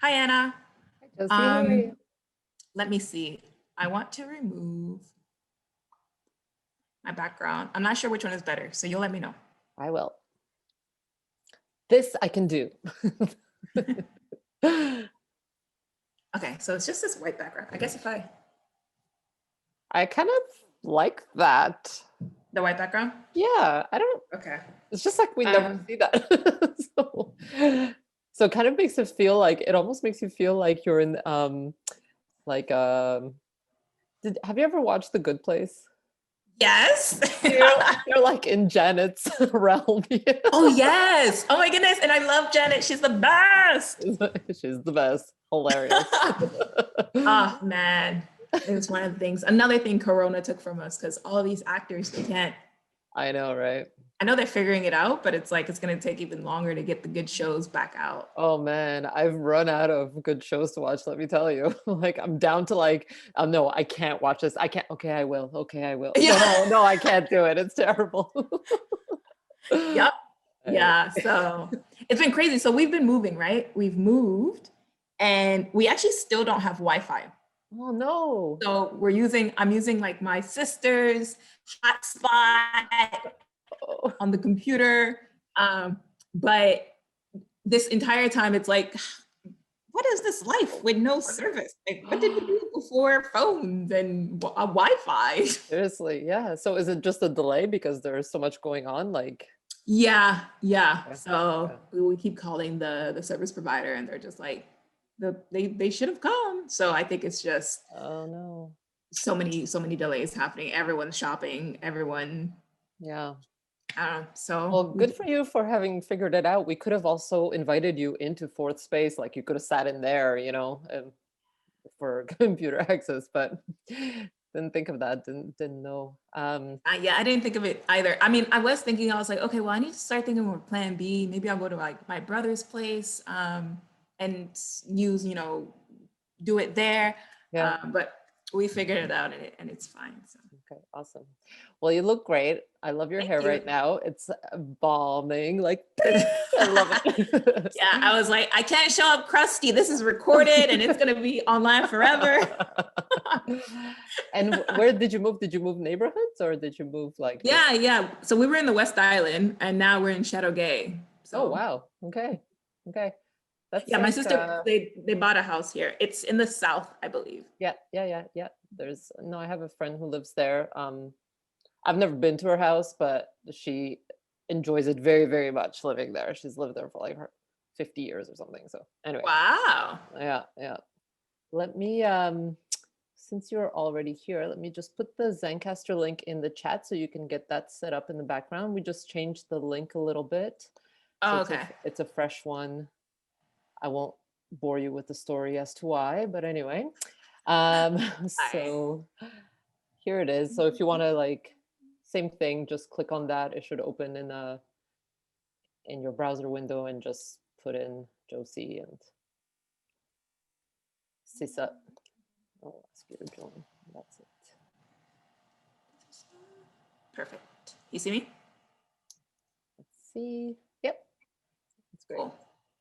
Hi, Anna. Josie, how are you? Let me see. I want to remove my background. I'm not sure which one is better, so you'll let me know. I will. This I can do. Okay, so it's just this white background. I guess if I... I kind of like that. The white background? Yeah, I don't... Okay. It's just like we never see that. So it kind of makes it feel like, it almost makes you feel like you're in, have you ever watched The Good Place? Yes. You're like in Janet's realm. Oh, yes. Oh my goodness. And I love Janet. She's the best. She's the best. Hilarious. Oh, man. It was one of the things. Another thing Corona took from us, because all these actors, they can't. I know, right? I know they're figuring it out, but it's like it's going to take even longer to get the good shows back out. Oh man, I've run out of good shows to watch, let me tell you. Like I'm down to like, no, I can't watch this. I can't. Okay, I will. Okay, I will. Yeah. No, I can't do it. It's terrible. Yep. Yeah. So it's been crazy. So we've been moving, right? We've moved and we actually still don't have Wi-Fi. Oh no. So I'm using like my sister's hotspot on the computer. But this entire time it's like, what is this life with no service? Like, what did we do before phones and Wi-Fi? Seriously, yeah. So is it just a delay because there's so much going on? Like, yeah. So we keep calling the service provider and they're just like, they should have come. So I think it's just, oh no, so many delays happening. Everyone's shopping, everyone. Yeah. I don't know. So well, good for you for having figured it out. We could have also invited you into fourth space, like you could have sat in there, for computer access, but didn't think of that. Didn't know. Yeah, I didn't think of it either. I mean, I was thinking, I was like, okay, well, I need to start thinking of plan B. Maybe I'll go to like my brother's place and use, do it there. Yeah. But we figured it out and it's fine. So. Okay, awesome. Well, you look great. I love your hair right now. It's bombing. Like, I love it. Yeah, I was like, I can't show up crusty. This is recorded and it's going to be online forever. And where did you move? Did you move neighborhoods or did you move like? Yeah. So we were in the West Island and now we're in Shadow Gay. So. Oh, wow. Okay. That's my sister, they bought a house here. It's in the South, I believe. Yeah. I have a friend who lives there. I've never been to her house, but she enjoys it very, very much living there. She's lived there for like 50 years or something. So anyway. Wow. Yeah. Let me, since you're already here, let me just put the Zencastr link in the chat so you can get that set up in the background. We just changed the link a little bit. Oh, so okay. It's a fresh one. I won't bore you with the story as to why, but anyway. So here it is. So if you want to like, same thing, just click on that. It should open in your browser window and just put in Josie and Sisa. I'll ask you to join. That's it. Perfect. You see me? Let's see. Yep. That's great. Cool.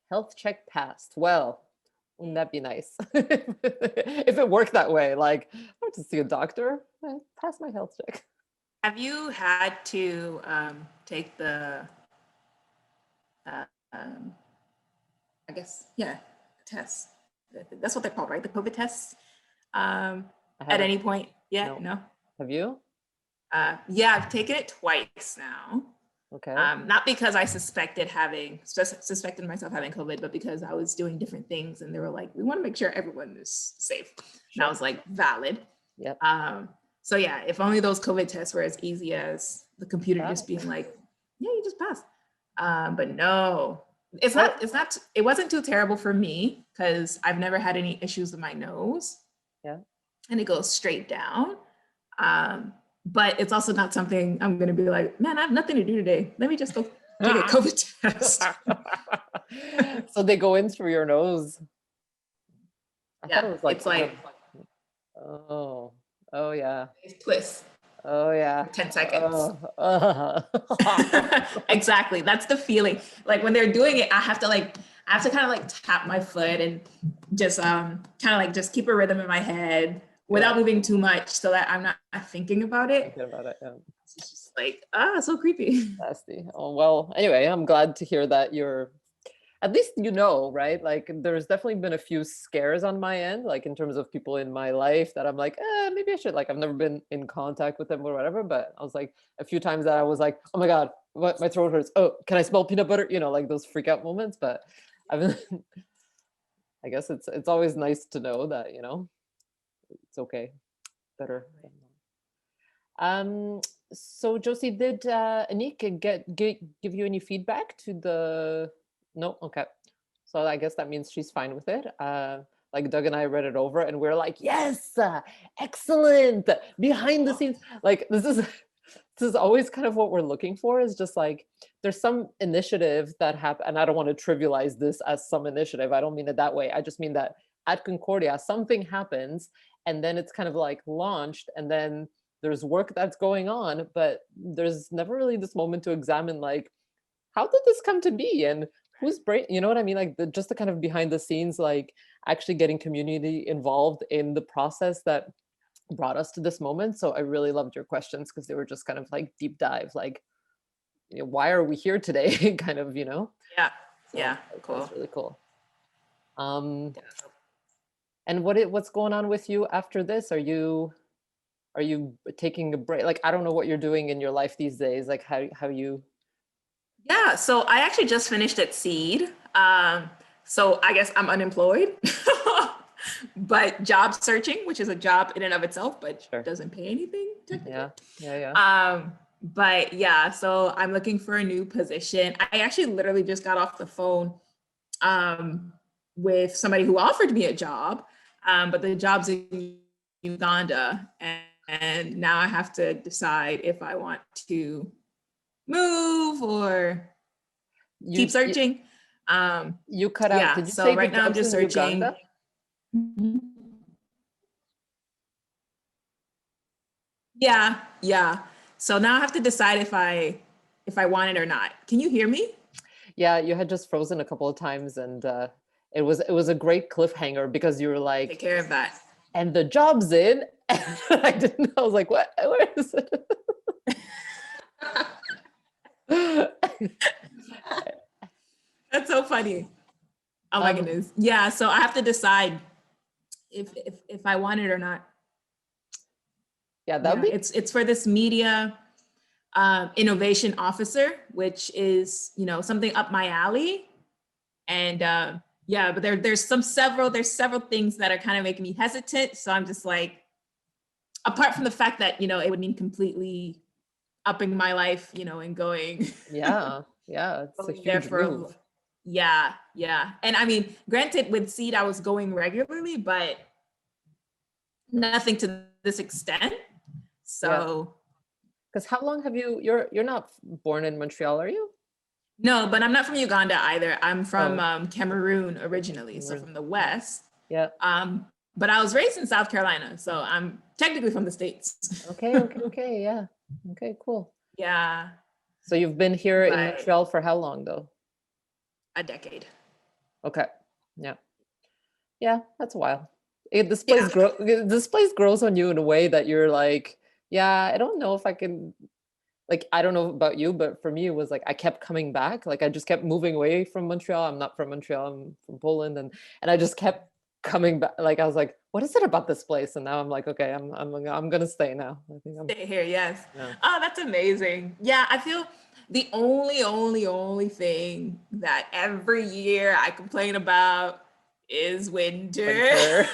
Health check passed. Well, wouldn't that be nice? If it worked that way, like I want to see a doctor, pass my health check. Have you had to take the, I guess, tests? That's what they're called, right? The COVID tests at any point? Yeah, no? Have you? Yeah, I've taken it twice now. Okay. Not because I suspected myself having COVID, but because I was doing different things and they were like, we want to make sure everyone is safe. And I was like, valid. Yep. So yeah, if only those COVID tests were as easy as the computer just being like, yeah, you just passed. But no, it wasn't too terrible for me because I've never had any issues with my nose. Yeah. And it goes straight down. But it's also not something I'm going to be like, man, I have nothing to do today. Let me just go take a COVID test. So they go in through your nose. I thought it was like, it's like, oh yeah. Twist. Oh yeah. 10 seconds. Oh. Exactly. That's the feeling. Like when they're doing it, I have to kind of like tap my foot and just kind of like just keep a rhythm in my head without moving too much so that I'm not thinking about it. Yeah. It's just like, so creepy. Nasty. Oh, well, anyway, I'm glad to hear that you're, at least right? Like there's definitely been a few scares on my end, like in terms of people in my life that I'm like, maybe I should, like I've never been in contact with them or whatever, but I was like a few times that I was like, oh my God, what, my throat hurts. Oh, can I smell peanut butter? Like those freak out moments, but I guess it's always nice to know that, it's okay. Better. So Josie, did Annick give you any feedback to the? No, okay. So I guess that means she's fine with it. Like Doug and I read it over, and we're like, yes, excellent. Behind the scenes, like this is always kind of what we're looking for. Is just like there's some initiative that happen, and I don't want to trivialize this as some initiative. I don't mean it that way. I just mean that at Concordia something happens, and then it's kind of like launched, and then there's work that's going on, but there's never really this moment to examine like, how did this come to be? And who's brain, you know what I mean? Like just the kind of behind the scenes, like actually getting community involved in the process that brought us to this moment. So I really loved your questions because they were just kind of like deep dive, like, why are we here today? Kind of, Yeah. So yeah. Cool. That's really cool. And what's going on with you after this? Are you taking a break? Like, I don't know what you're doing in your life these days. Like how you. Yeah, so I actually just finished at Seed. So I guess I'm unemployed, but job searching, which is a job in and of itself, but doesn't pay anything technically. Yeah. But yeah, so I'm looking for a new position. I actually literally just got off the phone with somebody who offered me a job, but the job's in Uganda, and now I have to decide if I want to move or keep searching. You cut out. Yeah, Did you so say right now I'm just searching. Uganda? Yeah. So now I have to decide if I want it or not. Can you hear me? Yeah, you had just frozen a couple of times, and it was a great cliffhanger because you were like, take care of that. And the job's in. And I didn't. I was like, what? Where is it? That's so funny. Oh my goodness. Yeah. So I have to decide if I want it or not. Yeah, that'd be. It's for this media innovation officer, which is something up my alley, and but there's several things that are kind of making me hesitant. So I'm just like, apart from the fact that it would mean completely upping my life, and going. Yeah, it's a huge move. Yeah, and I mean, granted, with Seed I was going regularly, but nothing to this extent. So. Because how long have you're not born in Montreal, are you? No, but I'm not from Uganda either. I'm from Cameroon originally, so from the West. Yeah. But I was raised in South Carolina, so I'm technically from the States. Okay, yeah. Okay, cool. Yeah. So you've been here in Montreal for how long though? A decade. Okay. Yeah, that's a while. This place grows on you in a way that you're like, yeah, I don't know if I can, like, I don't know about you, but for me, it was like, I kept coming back. Like, I just kept moving away from Montreal. I'm not from Montreal, I'm from Poland. And I just kept coming back. Like, I was like, what is it about this place? And now I'm like, okay, I'm going to stay now. I think stay here. Yes. Yeah. Oh, that's amazing. Yeah. I feel The only thing that every year I complain about is winter.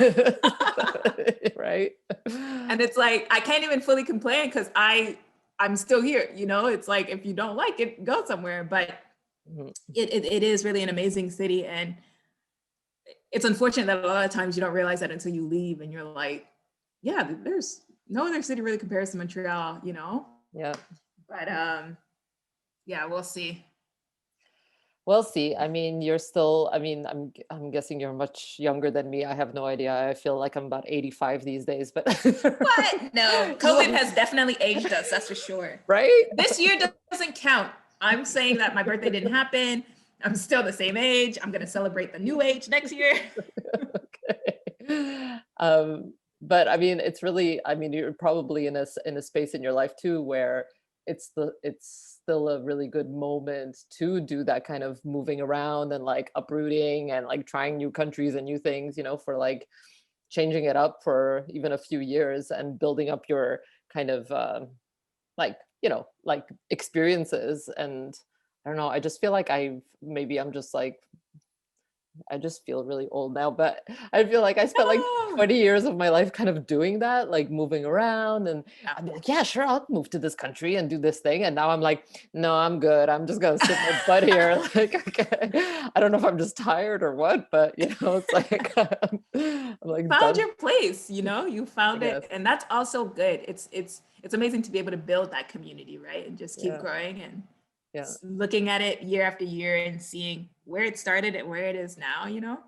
Right? And it's like, I can't even fully complain because I'm still here, you know? It's like, if you don't like it, go somewhere. But it is really an amazing city. And it's unfortunate that a lot of times you don't realize that until you leave and you're like, yeah, there's no other city really compares to Montreal, you know? Yeah. But yeah, we'll see. We'll see. I mean, you're still, I mean, I'm guessing you're much younger than me. I have no idea. I feel like I'm about 85 these days, but What? No, COVID has definitely aged us, that's for sure. right? This year doesn't count. I'm saying that my birthday didn't happen. I'm still the same age. I'm gonna celebrate the new age next year. Okay. But I mean, it's really, I mean, you're probably in a space in your life too where it's still a really good moment to do that kind of moving around and like uprooting and like trying new countries and new things, you know, for like changing it up for even a few years and building up your kind of like, you know, like experiences. And I don't know, I just feel like I'm just like, I just feel really old now, but I feel like I spent like No. 20 years of my life kind of doing that, like moving around. And I'd be like, yeah, sure, I'll move to this country and do this thing. And now I'm like, no, I'm good. I'm just gonna sit my butt here. Like, okay. I don't know if I'm just tired or what, but you know, it's like I'm like Found done, your place, you know, you I found guess. it. And that's also good. It's amazing to be able to build that community, right? And just keep Yeah. growing and Yeah. looking at it year after year and seeing where it started and where it is now, you know?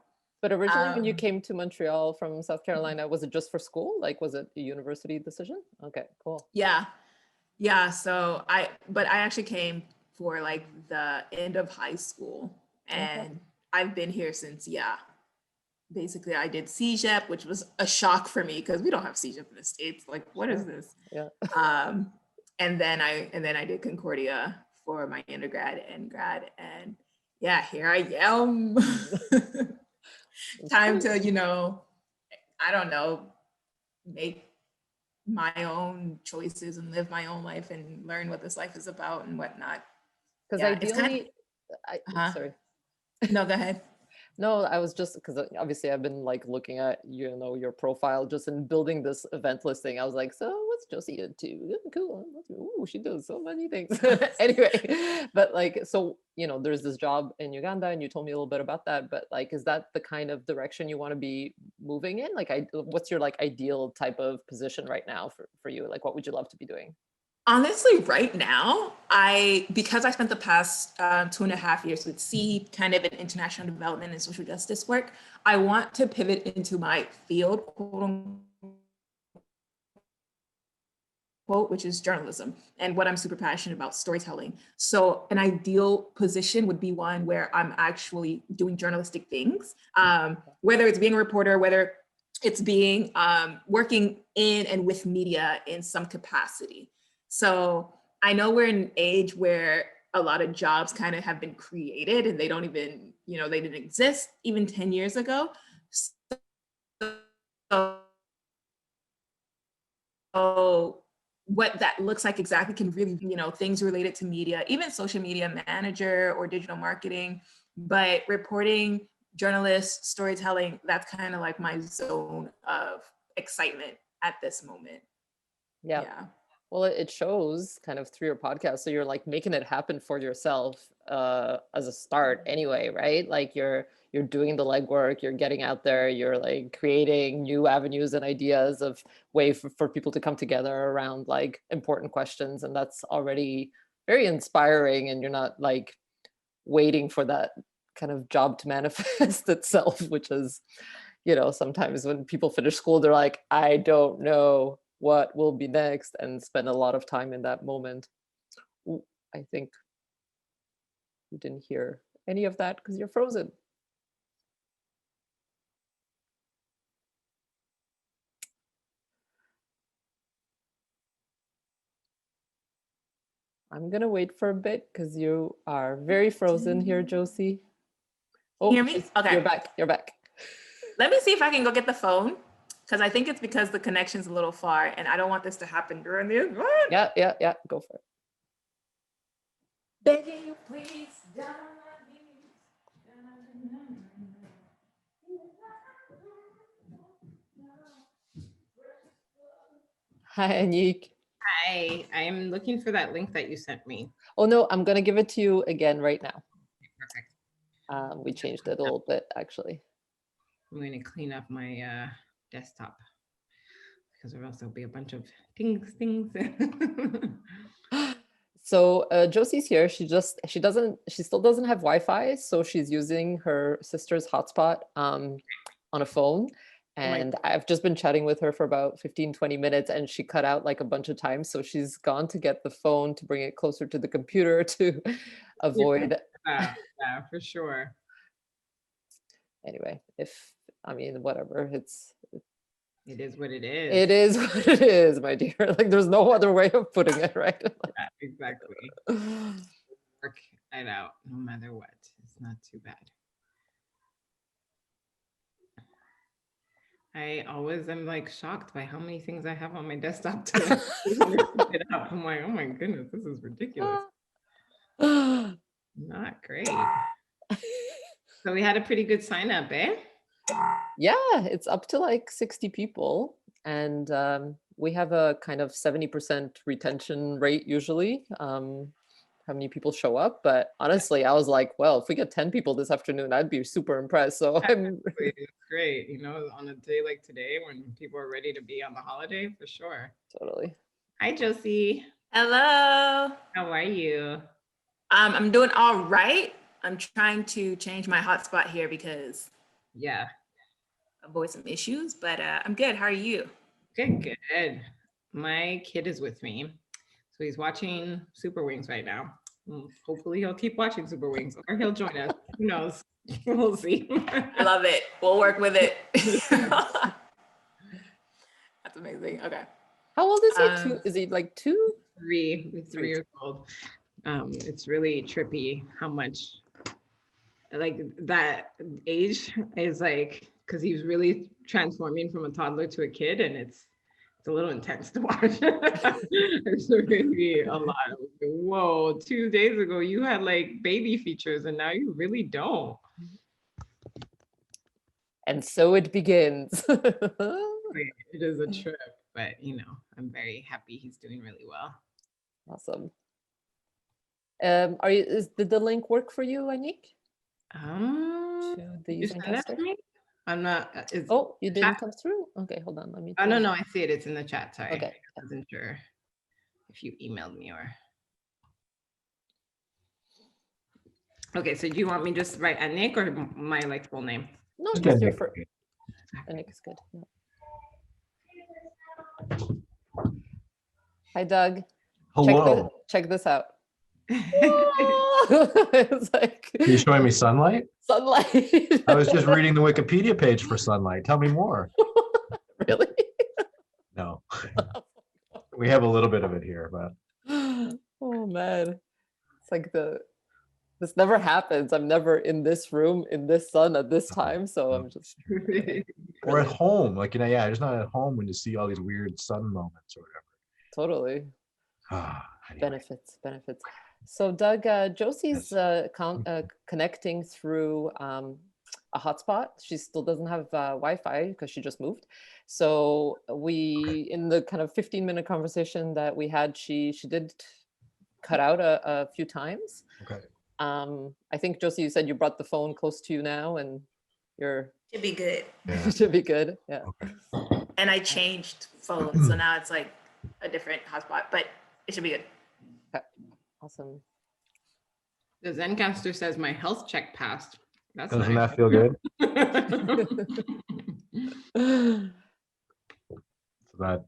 But originally when you Um, came to Montreal from South Carolina, was it just for school? Like, was it a university decision? Okay, cool. yeah. Yeah. So but I actually came for like the end of high school Okay. and I've been here since, yeah. Basically, I did CEGEP, which was a shock for me because we don't have CEGEP in the States. Like, what is Sure. this? Yeah. And then I did Concordia for my undergrad and grad. And yeah, here I am. That's Time great. to, I don't know, make my own choices and live my own life and learn what this life is about and whatnot. Because Yeah, it's kind of, ideally, uh-huh. sorry. No, go ahead. No, I was just because obviously I've been like looking at, you know, your profile just in building this event listing. I was like, so what's Josie into? Cool. Ooh, she does so many things. Anyway, but like, so, you know, there's this job in Uganda and you told me a little bit about that, but like, is that the kind of direction you want to be moving in? Like, what's your like ideal type of position right now for you? Like, what would you love to be doing? Honestly, right now, because I spent the past 2.5 years with SEED, kind of in international development and social justice work, I want to pivot into my field, quote unquote, which is journalism and what I'm super passionate about, storytelling. So an ideal position would be one where I'm actually doing journalistic things, whether it's being a reporter, whether it's being working in and with media in some capacity. So I know we're in an age where a lot of jobs kind of have been created and they don't even, they didn't exist even 10 years ago. So what that looks like exactly can really, things related to media, even social media manager or digital marketing, but reporting, journalists, storytelling, that's kind of like my zone of excitement at this moment. Yeah. Yeah. Well, it shows kind of through your podcast. So you're like making it happen for yourself as a start anyway, right? Like you're doing the legwork, you're getting out there, you're like creating new avenues and ideas of way for people to come together around like important questions. And that's already very inspiring. And you're not like waiting for that kind of job to manifest itself, which is, you know, sometimes when people finish school, they're like, I don't know what will be next, and spend a lot of time in that moment. Ooh, I think you didn't hear any of that because you're frozen. I'm gonna wait for a bit because you are very frozen here, Josie. Can you Oh, hear me? Okay. you're back. You're back. Let me see if I can go get the phone because I think it's because the connection's a little far and I don't want this to happen during the event. Yeah, yeah, yeah. Go for it. Begging you, please. Down on my knees. Hi, Annick. Hi, I'm looking for that link that you sent me. Oh no, I'm gonna give it to you again right now. Perfect. We changed it a little bit, actually. I'm going to clean up my desktop because or else there'll be a bunch of things. So Josie's here. She still doesn't have Wi-Fi, so she's using her sister's hotspot on a phone. And I've just been chatting with her for about 15-20 minutes, and she cut out like a bunch of times. So she's gone to get the phone to bring it closer to the computer to avoid. Yeah, for sure. Anyway, whatever. It is what it is. It is what it is, my dear. Like, there's no other way of putting it, right? Yeah, exactly. Work it out no matter what. It's not too bad. I always am like shocked by how many things I have on my desktop to like, it out. I'm like, oh my goodness, this is ridiculous. Not great. So we had a pretty good sign up, eh? Yeah, it's up to like 60 people. And we have a kind of 70% retention rate usually. How many people show up? But honestly, I was like, well, if we get 10 people this afternoon, I'd be super impressed. So it's great, on a day like today when people are ready to be on the holiday, for sure. Totally. Hi, Josie. Hello. How are you? I'm doing all right. I'm trying to change my hotspot here because avoid some issues, but I'm good. How are you? Good. My kid is with me. So he's watching Super Wings right now. Hopefully he'll keep watching Super Wings or he'll join us. Who knows? We'll see. I love it. We'll work with it. That's amazing. Okay. How old is he? Is he like 2? 3 years old. It's really trippy how much like that age is like, because he's really transforming from a toddler to a kid, and it's a little intense to watch. It's really a lot. Whoa, 2 days ago you had like baby features and now you really don't. And so it begins. It is a trip, but I'm very happy he's doing really well. Awesome. Did the link work for you, Annick? To the Zencaster? I'm not. You didn't come through? Okay, hold on. Let me. Oh, no, I see it. It's in the chat. Sorry. Okay. I wasn't sure if you emailed me or. Okay, so do you want me to just write Annick or my full name? No, just your first. Annick is good. Yeah. Hi, Doug. Hello. Check this out. It's like, are you showing me sunlight? Sunlight. I was just reading the Wikipedia page for sunlight. Tell me more. Really? No. We have a little bit of it here, but. Oh man, it's like this never happens. I'm never in this room in this sun at this time, so I'm just. Or at home, just not at home when you see all these weird sun moments or whatever. Totally. Anyway. Benefits. So Doug, Josie's connecting through a hotspot. She still doesn't have Wi-Fi because she just moved. So in the kind of 15-minute conversation that we had, she did cut out a few times. Okay. I think Josie, you said you brought the phone close to you now, and you're Should be good. Yeah. should be good. Yeah. Okay. And I changed phones, so now it's like a different hotspot, but it should be good. Okay. Awesome. The Zencaster says my health check passed. Doesn't that feel good?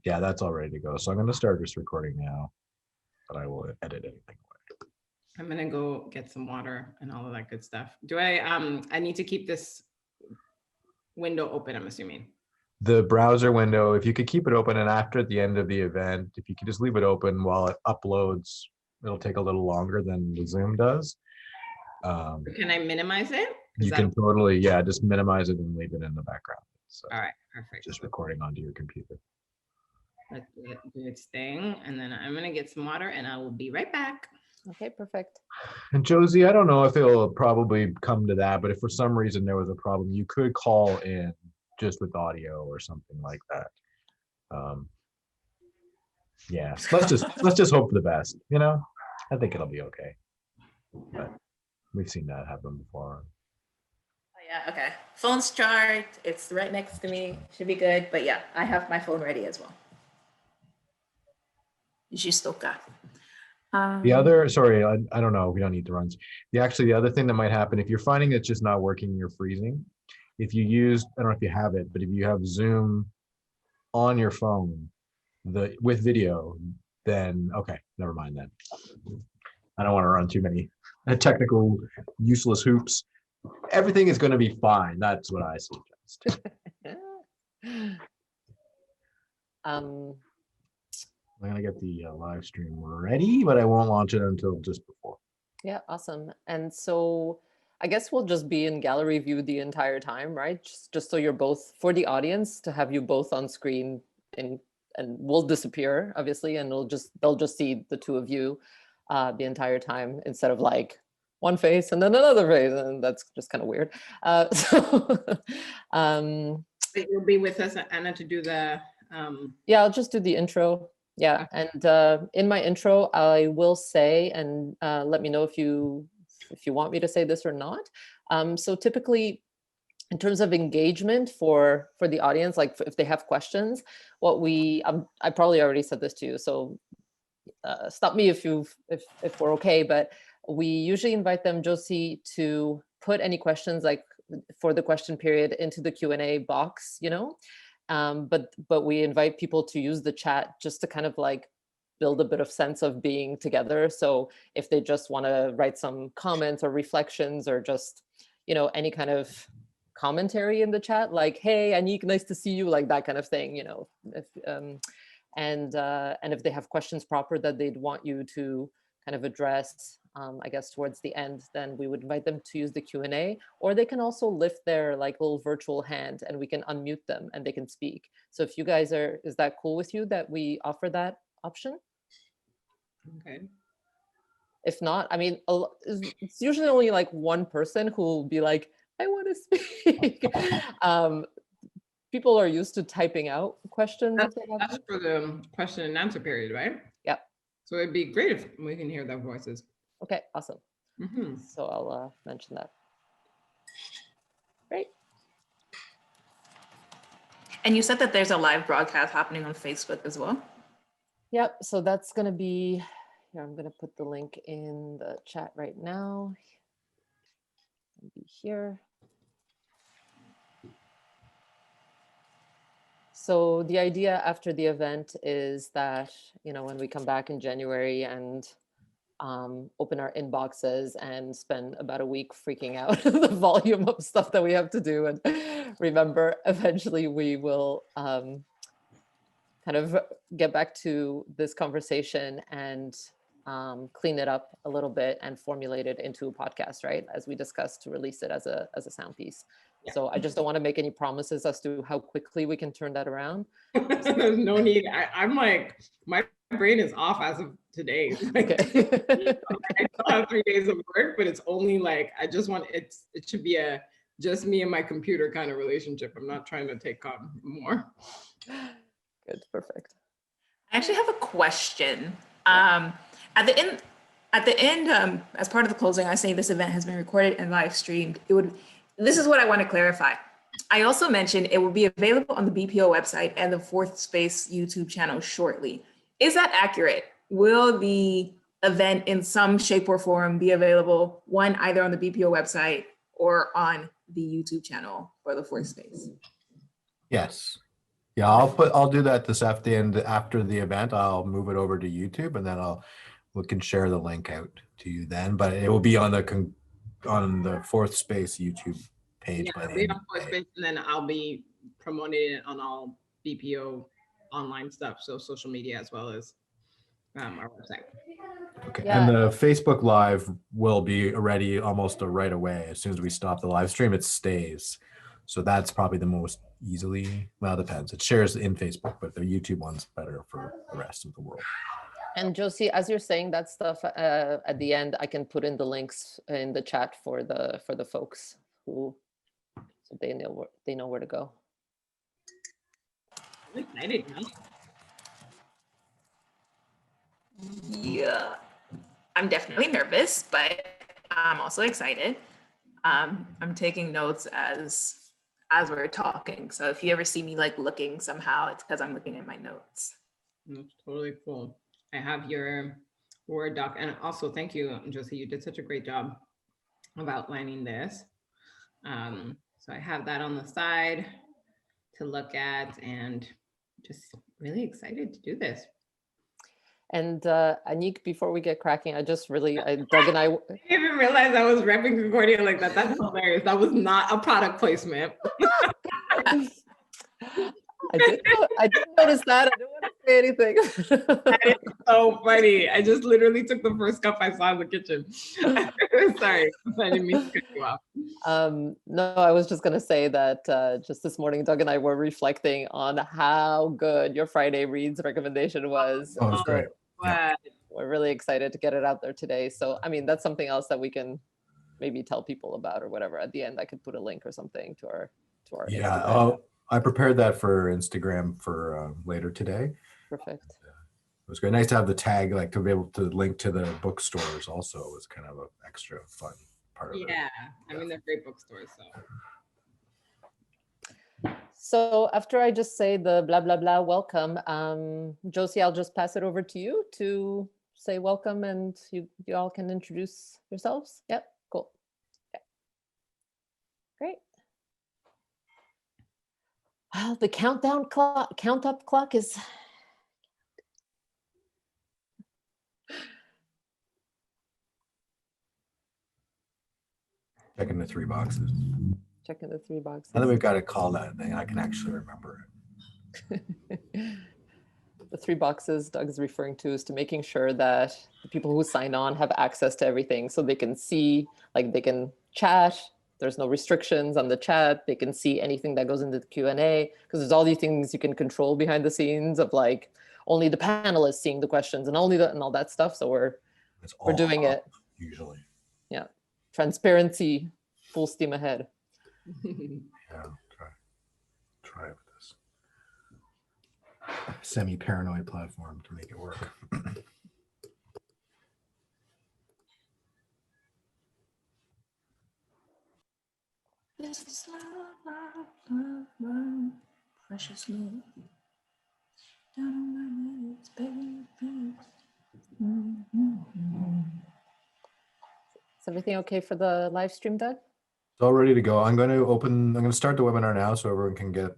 That's all ready to go. So I'm going to start this recording now, but I will edit anything away. I'm gonna go get some water and all of that good stuff. Do I need to keep this window open, I'm assuming? The browser window, if you could keep it open, and after the end of the event, if you could just leave it open while it uploads, it'll take a little longer than the Zoom does. Can I minimize it? You can totally, just minimize it and leave it in the background. So all right, perfect. Just recording onto your computer. Let's do its thing, and then I'm gonna get some water and I will be right back. Okay, perfect. And Josie, I don't know if it'll probably come to that, but if for some reason there was a problem, you could call in just with audio or something like that. Yeah, let's just hope for the best. You know, I think it'll be okay. But we've seen that happen before. Oh, yeah, okay. Phone's charged. It's right next to me. Should be good. But yeah, I have my phone ready as well. Jistoka. The other, sorry, I don't know. We don't need to run. The other thing that might happen if you're finding it's just not working, you're freezing. If you use, I don't know if you have it, but if you have Zoom on your phone, with video, then okay, never mind then. I don't want to run too many technical, useless hoops. Everything is going to be fine. That's what I suggest. I'm gonna get the live stream ready, but I won't launch it until just before. Yeah, awesome. And so I guess we'll just be in gallery view the entire time, right? Just so you're both, for the audience, to have you both on screen, and we'll disappear, obviously, and they'll just see the two of you the entire time, instead of like one face and then another face, and that's just kind of weird. You'll be with us, Anna, to do the yeah, I'll just do the intro. Yeah, and in my intro, I will say, and let me know if you want me to say this or not. So typically, in terms of engagement for the audience, like if they have questions, what I probably already said this to you, so stop me if we're okay. But we usually invite them, Josie, to put any questions like for the question period into the Q&A box, you know. But we invite people to use the chat just to kind of like build a bit of sense of being together. So if they just want to write some comments or reflections, or just, you know, any kind of commentary in the chat, like, hey, Annick, nice to see you, like that kind of thing, you know. And if they have questions proper that they'd want you to kind of address, I guess towards the end, then we would invite them to use the Q&A, or they can also lift their like little virtual hand and we can unmute them and they can speak. So if you guys is that cool with you that we offer that option? Okay. If not, I mean, it's usually only like one person who will be like, I want to speak. People are used to typing out questions. That's for the question and answer period, right? Yeah. So it'd be great if we can hear their voices. Okay, awesome. Mm-hmm. So I'll mention that. Great. And you said that there's a live broadcast happening on Facebook as well? Yep, so that's gonna be, here, I'm gonna put the link in the chat right now. It'll be here. So the idea after the event is that, you know, when we come back in January and open our inboxes and spend about a week freaking out the volume of stuff that we have to do, and remember, eventually we will kind of get back to this conversation and clean it up a little bit and formulate it into a podcast, right? As we discussed, to release it as a sound piece. Yeah. So I just don't want to make any promises as to how quickly we can turn that around. There's no need. I'm like, my brain is off as of today. Like, okay. I still have 3 days of work, but it's only like, I just want, it should be a just me and my computer kind of relationship. I'm not trying to take on more. Good, perfect. I actually have a question. At the end, as part of the closing, I say this event has been recorded and live streamed. This is what I want to clarify. I also mentioned it will be available on the BPO website and the Fourth Space YouTube channel shortly. Is that accurate? Will the event in some shape or form be available, one, either on the BPO website or on the YouTube channel for the Fourth Space? Yes. Yeah, I'll do that this afternoon. After the event, I'll move it over to YouTube, and then we can share the link out to you then. But it will be on the Fourth Space YouTube page. Yeah, it'll be on Fourth Space, and then I'll be promoting it on all BPO online stuff, so social media as well as our website. Okay, Yeah. and the Facebook Live will be ready almost right away. As soon as we stop the live stream, it stays. So that's probably the most easily, well, it depends. It shares in Facebook, but the YouTube one's better for the rest of the world. And Josie, as you're saying that stuff at the end, I can put in the links in the chat for the folks who, so they know where to go. I'm excited, man. Yeah, I'm definitely nervous, but I'm also excited. I'm taking notes as we're talking. So if you ever see me like looking somehow, it's because I'm looking at my notes. That's totally cool. I have your Word doc, and also thank you, Josie. You did such a great job of outlining this. So I have that on the side to look at, and just really excited to do this. And Annick, before we get cracking, Doug and I. I didn't even realize I was repping Concordia like that. That's hilarious. That was not a product placement. I did notice that. I didn't want to say anything. That is so funny. I just literally took the first cup I saw in the kitchen. Sorry, I didn't mean to cut you off. No, I was just going to say that just this morning, Doug and I were reflecting on how good your Friday Reads recommendation was. Oh, it's great. But We're really excited to get it out there today. So, I mean, that's something else that we can maybe tell people about or whatever. At the end, I could put a link or something to our Yeah. Instagram. Oh, I prepared that for Instagram for later today. Perfect. It was great. Nice to have the tag, like to be able to link to the bookstores also was kind of an extra fun part of it. yeah, I mean, they're great bookstores. So So after I just say the blah, blah, blah, welcome, Josie, I'll just pass it over to you to say welcome, and you all can introduce yourselves. Yep, cool. Okay. Great. Well, the count up clock is Checking the 3 boxes. checking the 3 boxes. Now that we've got to call that thing, I can actually remember it. The 3 boxes Doug is referring to is to making sure that the people who sign on have access to everything, so they can see, like they can chat. There's no restrictions on the chat. They can see anything that goes into the Q&A, because there's all these things you can control behind the scenes of like only the panelists seeing the questions and only and all that stuff. So we're doing it usually. Yeah, transparency, full steam ahead. Yeah, try with this semi-paranoid platform to make it work. This is love, precious love. Down on my knees, baby. Is everything okay for the live stream, Doug? It's all ready to go. I'm going to start the webinar now so everyone can get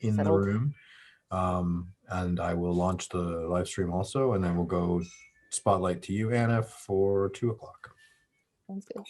in Settled. the room. And I will launch the live stream also, and then we'll go spotlight to you, Anna, for 2 o'clock. Sounds good.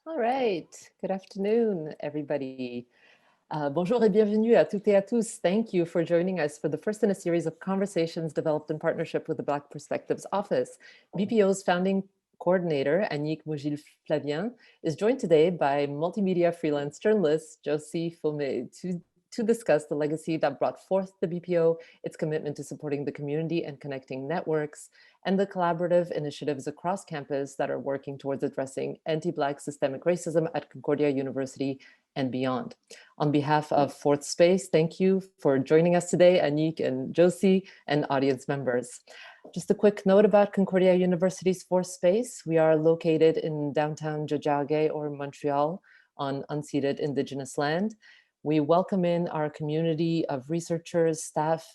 All right. Good afternoon, everybody. Bonjour et bienvenue à toutes et à tous. Thank you for joining us for the first in a series of conversations developed in partnership with the Black Perspectives Office. BPO's founding coordinator, Annick Maugile Flavien, is joined today by multimedia freelance journalist Josie Fomé to discuss the legacy that brought forth the BPO, its commitment to supporting the community and connecting networks, and the collaborative initiatives across campus that are working towards addressing anti-Black systemic racism at Concordia University and beyond. On behalf of Fourth Space, thank you for joining us today, Annick and Josie, and audience members. Just a quick note about Concordia University's Fourth Space. We are located in downtown Tiohtià:ke or Montreal on unceded Indigenous land. We welcome in our community of researchers, staff,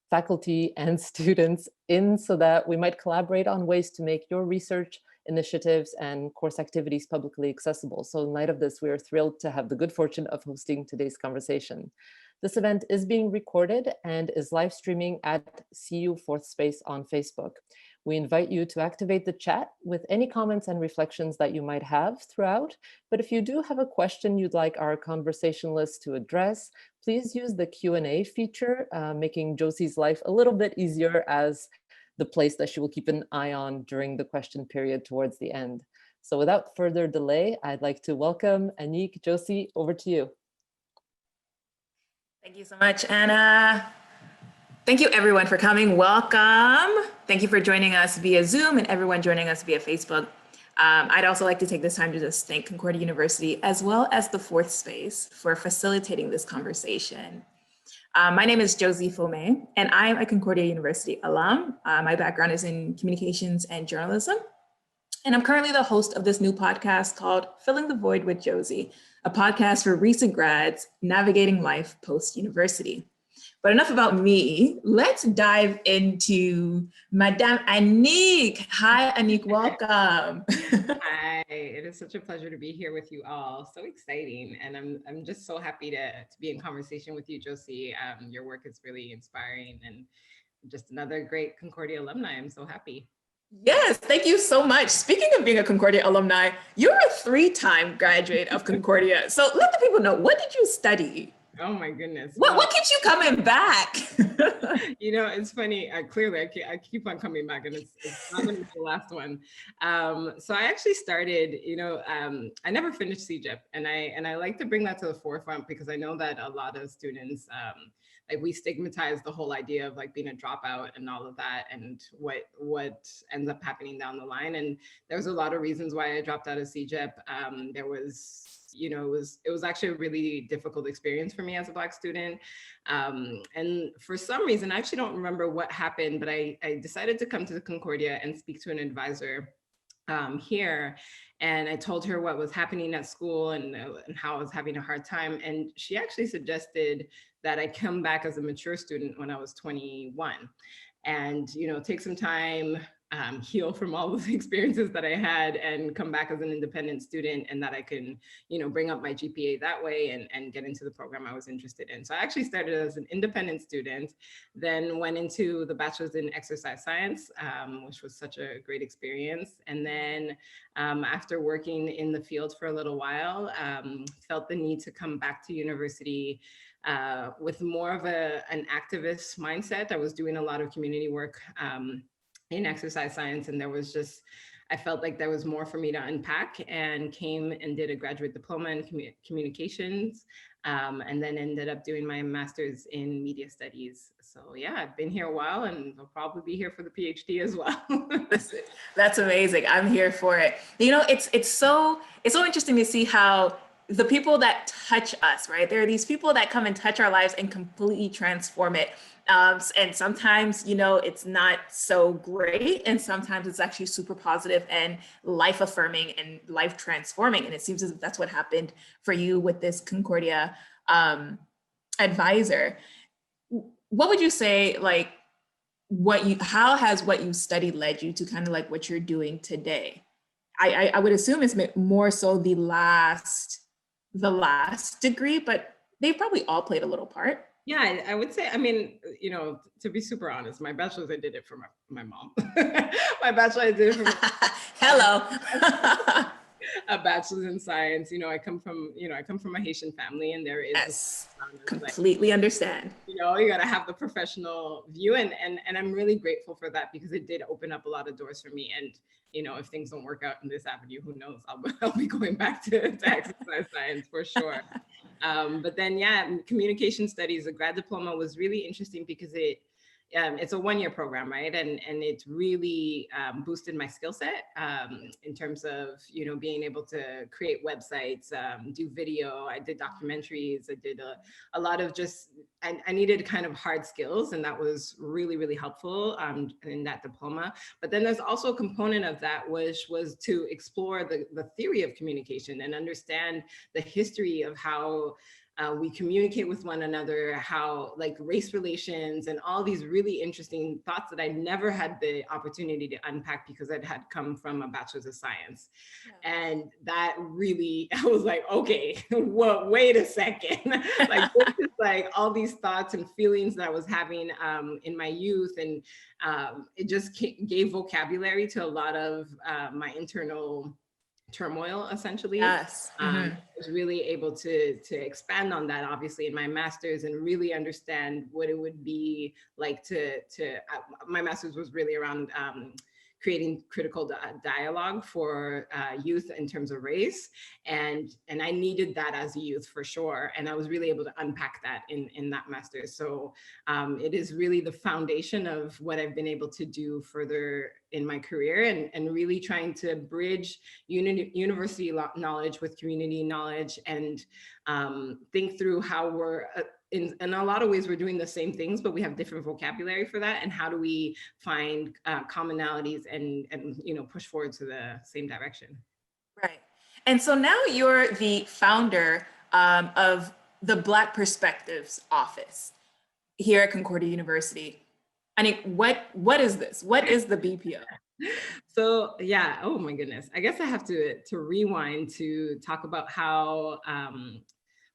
faculty, and students in so that we might collaborate on ways to make your research initiatives and course activities publicly accessible. So in light of this, we are thrilled to have the good fortune of hosting today's conversation. This event is being recorded and is live streaming at CU Fourth Space on Facebook. We invite you to activate the chat with any comments and reflections that you might have throughout. But if you do have a question you'd like our conversationalists to address, please use the Q&A feature, making Josie's life a little bit easier as the place that she will keep an eye on during the question period towards the end. So without further delay, I'd like to welcome Annick. Josie, over to you. Thank you so much, Anna. Thank you everyone for coming. Welcome. Thank you for joining us via Zoom and everyone joining us via Facebook. I'd also like to take this time to just thank Concordia University as well as the Fourth Space for facilitating this conversation. My name is Josie Fomé and I am a Concordia University alum. My background is in communications and journalism. And I'm currently the host of this new podcast called Filling the Void with Josie, a podcast for recent grads navigating life post-university. But enough about me. Let's dive into Madame Annick. Hi, Annick, welcome. Hi, it is such a pleasure to be here with you all. So exciting. And I'm just so happy to be in conversation with you, Josie. Your work is really inspiring and just another great Concordia alumni. I'm so happy. Yes, thank you so much. Speaking of being a Concordia alumni, you're a 3-time graduate of Concordia. So let the people know, what did you study? Oh my goodness. What keeps you coming back? You know, it's funny. Clearly, I keep on coming back, and it's not going to be the last one. So I actually started. I never finished CJEP, and I like to bring that to the forefront because I know that a lot of students, like we stigmatize the whole idea of like being a dropout and all of that, and what ends up happening down the line. And there was a lot of reasons why I dropped out of CJEP. There was. It was actually a really difficult experience for me as a Black student. And for some reason, I actually don't remember what happened, but I decided to come to the Concordia and speak to an advisor here. And I told her what was happening at school and how I was having a hard time. And she actually suggested that I come back as a mature student when I was 21 and, take some time, heal from all of the experiences that I had and come back as an independent student, and that I can, bring up my GPA that way and get into the program I was interested in. So I actually started as an independent student, then went into the bachelor's in exercise science, which was such a great experience. And then after working in the field for a little while, felt the need to come back to university with more of an activist mindset. I was doing a lot of community work in exercise science, and I felt like there was more for me to unpack, and came and did a graduate diploma in communications, and then ended up doing my master's in media studies. So yeah, I've been here a while, and I'll probably be here for the PhD as well. That's amazing. I'm here for it. It's so interesting to see how the people that touch us, right? There are these people that come and touch our lives and completely transform it. And sometimes, it's not so great. And sometimes it's actually super positive and life affirming and life transforming. And it seems as if that's what happened for you with this Concordia advisor. What would you say, how has what you studied led you to kind of like what you're doing today? I would assume it's more so the last degree, but they probably all played a little part. Yeah, I would say, to be super honest, my bachelor's, I did it for my mom. My bachelor, I did it for my Hello. A bachelor's in science. I come from a Haitian family, and there is yes, completely understand. You got to have the professional view, and I'm really grateful for that because it did open up a lot of doors for me. And if things don't work out in this avenue, who knows? I'll be going back to exercise science for sure. But then, yeah, communication studies, a grad diploma was really interesting because it's a one-year program, right? And it really boosted my skill set in terms of, being able to create websites, do video. I did documentaries. I did a lot of I needed kind of hard skills, and that was really, really helpful in that diploma. But then there's also a component of that, which was to explore the theory of communication and understand the history of how we communicate with one another, how like race relations and all these really interesting thoughts that I never had the opportunity to unpack because I'd had come from a bachelor's of science. And that really, I was like, okay, well, wait a second. Like, this is like all these thoughts and feelings that I was having in my youth. And it just gave vocabulary to a lot of my internal turmoil, essentially. Yes. I was really able to expand on that, obviously, in my master's, and really understand what it would be like my master's was really around creating critical dialogue for youth in terms of race. And I needed that as a youth for sure. And I was really able to unpack that in that master's. So it is really the foundation of what I've been able to do further in my career, and really trying to bridge university knowledge with community knowledge, and think through how we're in a lot of ways, we're doing the same things, but we have different vocabulary for that. And how do we find commonalities and push forward to the same direction? Right. And so now you're the founder of the Black Perspectives Office here at Concordia University. Annick, what is this? What is the BPO? So yeah, oh my goodness. I guess I have to rewind to talk about how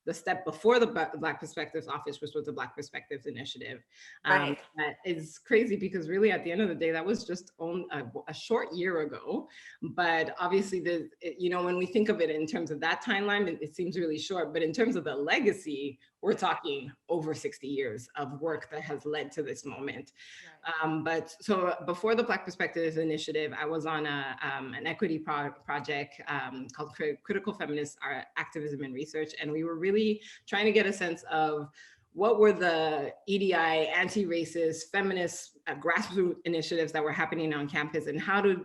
the step before the Black Perspectives Office, which was the Black Perspectives Initiative. Right. That is crazy because really at the end of the day, that was just a short year ago. But obviously, when we think of it in terms of that timeline, it seems really short. But in terms of the legacy, we're talking over 60 years of work that has led to this moment. Right. But so before the Black Perspectives Initiative, I was on an equity project called Critical Feminist Activism and Research. And we were really trying to get a sense of what were the EDI, anti-racist, feminist grassroots initiatives that were happening on campus, and how do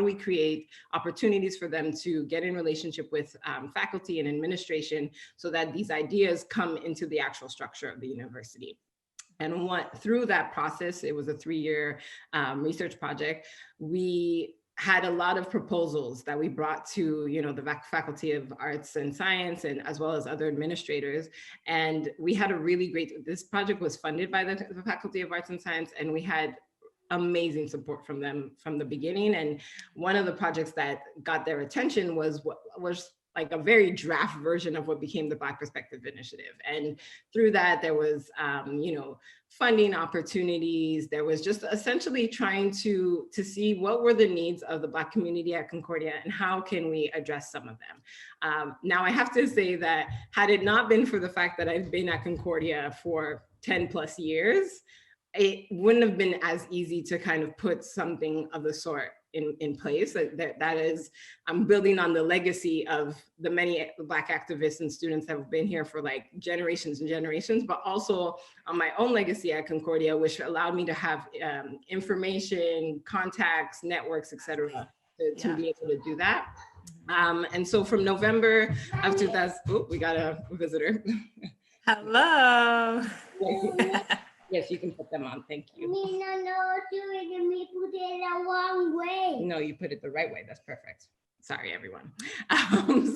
we create opportunities for them to get in relationship with faculty and administration so that these ideas come into the actual structure of the university. And through that process, it was a 3-year research project, we had a lot of proposals that we brought to the Faculty of Arts and Science, and as well as other administrators. And we had this project was funded by the Faculty of Arts and Science, and we had amazing support from them from the beginning. And one of the projects that got their attention was like a very draft version of what became the Black Perspective Initiative. And through that, there was, funding opportunities. There was just essentially trying to see what were the needs of the Black community at Concordia and how can we address some of them. Now I have to say that had it not been for the fact that I've been at Concordia for 10 plus years, it wouldn't have been as easy to kind of put something of the sort in place. That is, I'm building on the legacy of the many Black activists and students that have been here for like generations and generations, but also on my own legacy at Concordia, which allowed me to have information, contacts, networks, et cetera, to be able to do that. And so from November of 2000, oh, we got a visitor. Hello. Yes, you can put them on. Thank you. No, you put it the wrong way. No, you put it the right way. That's perfect. Sorry, everyone.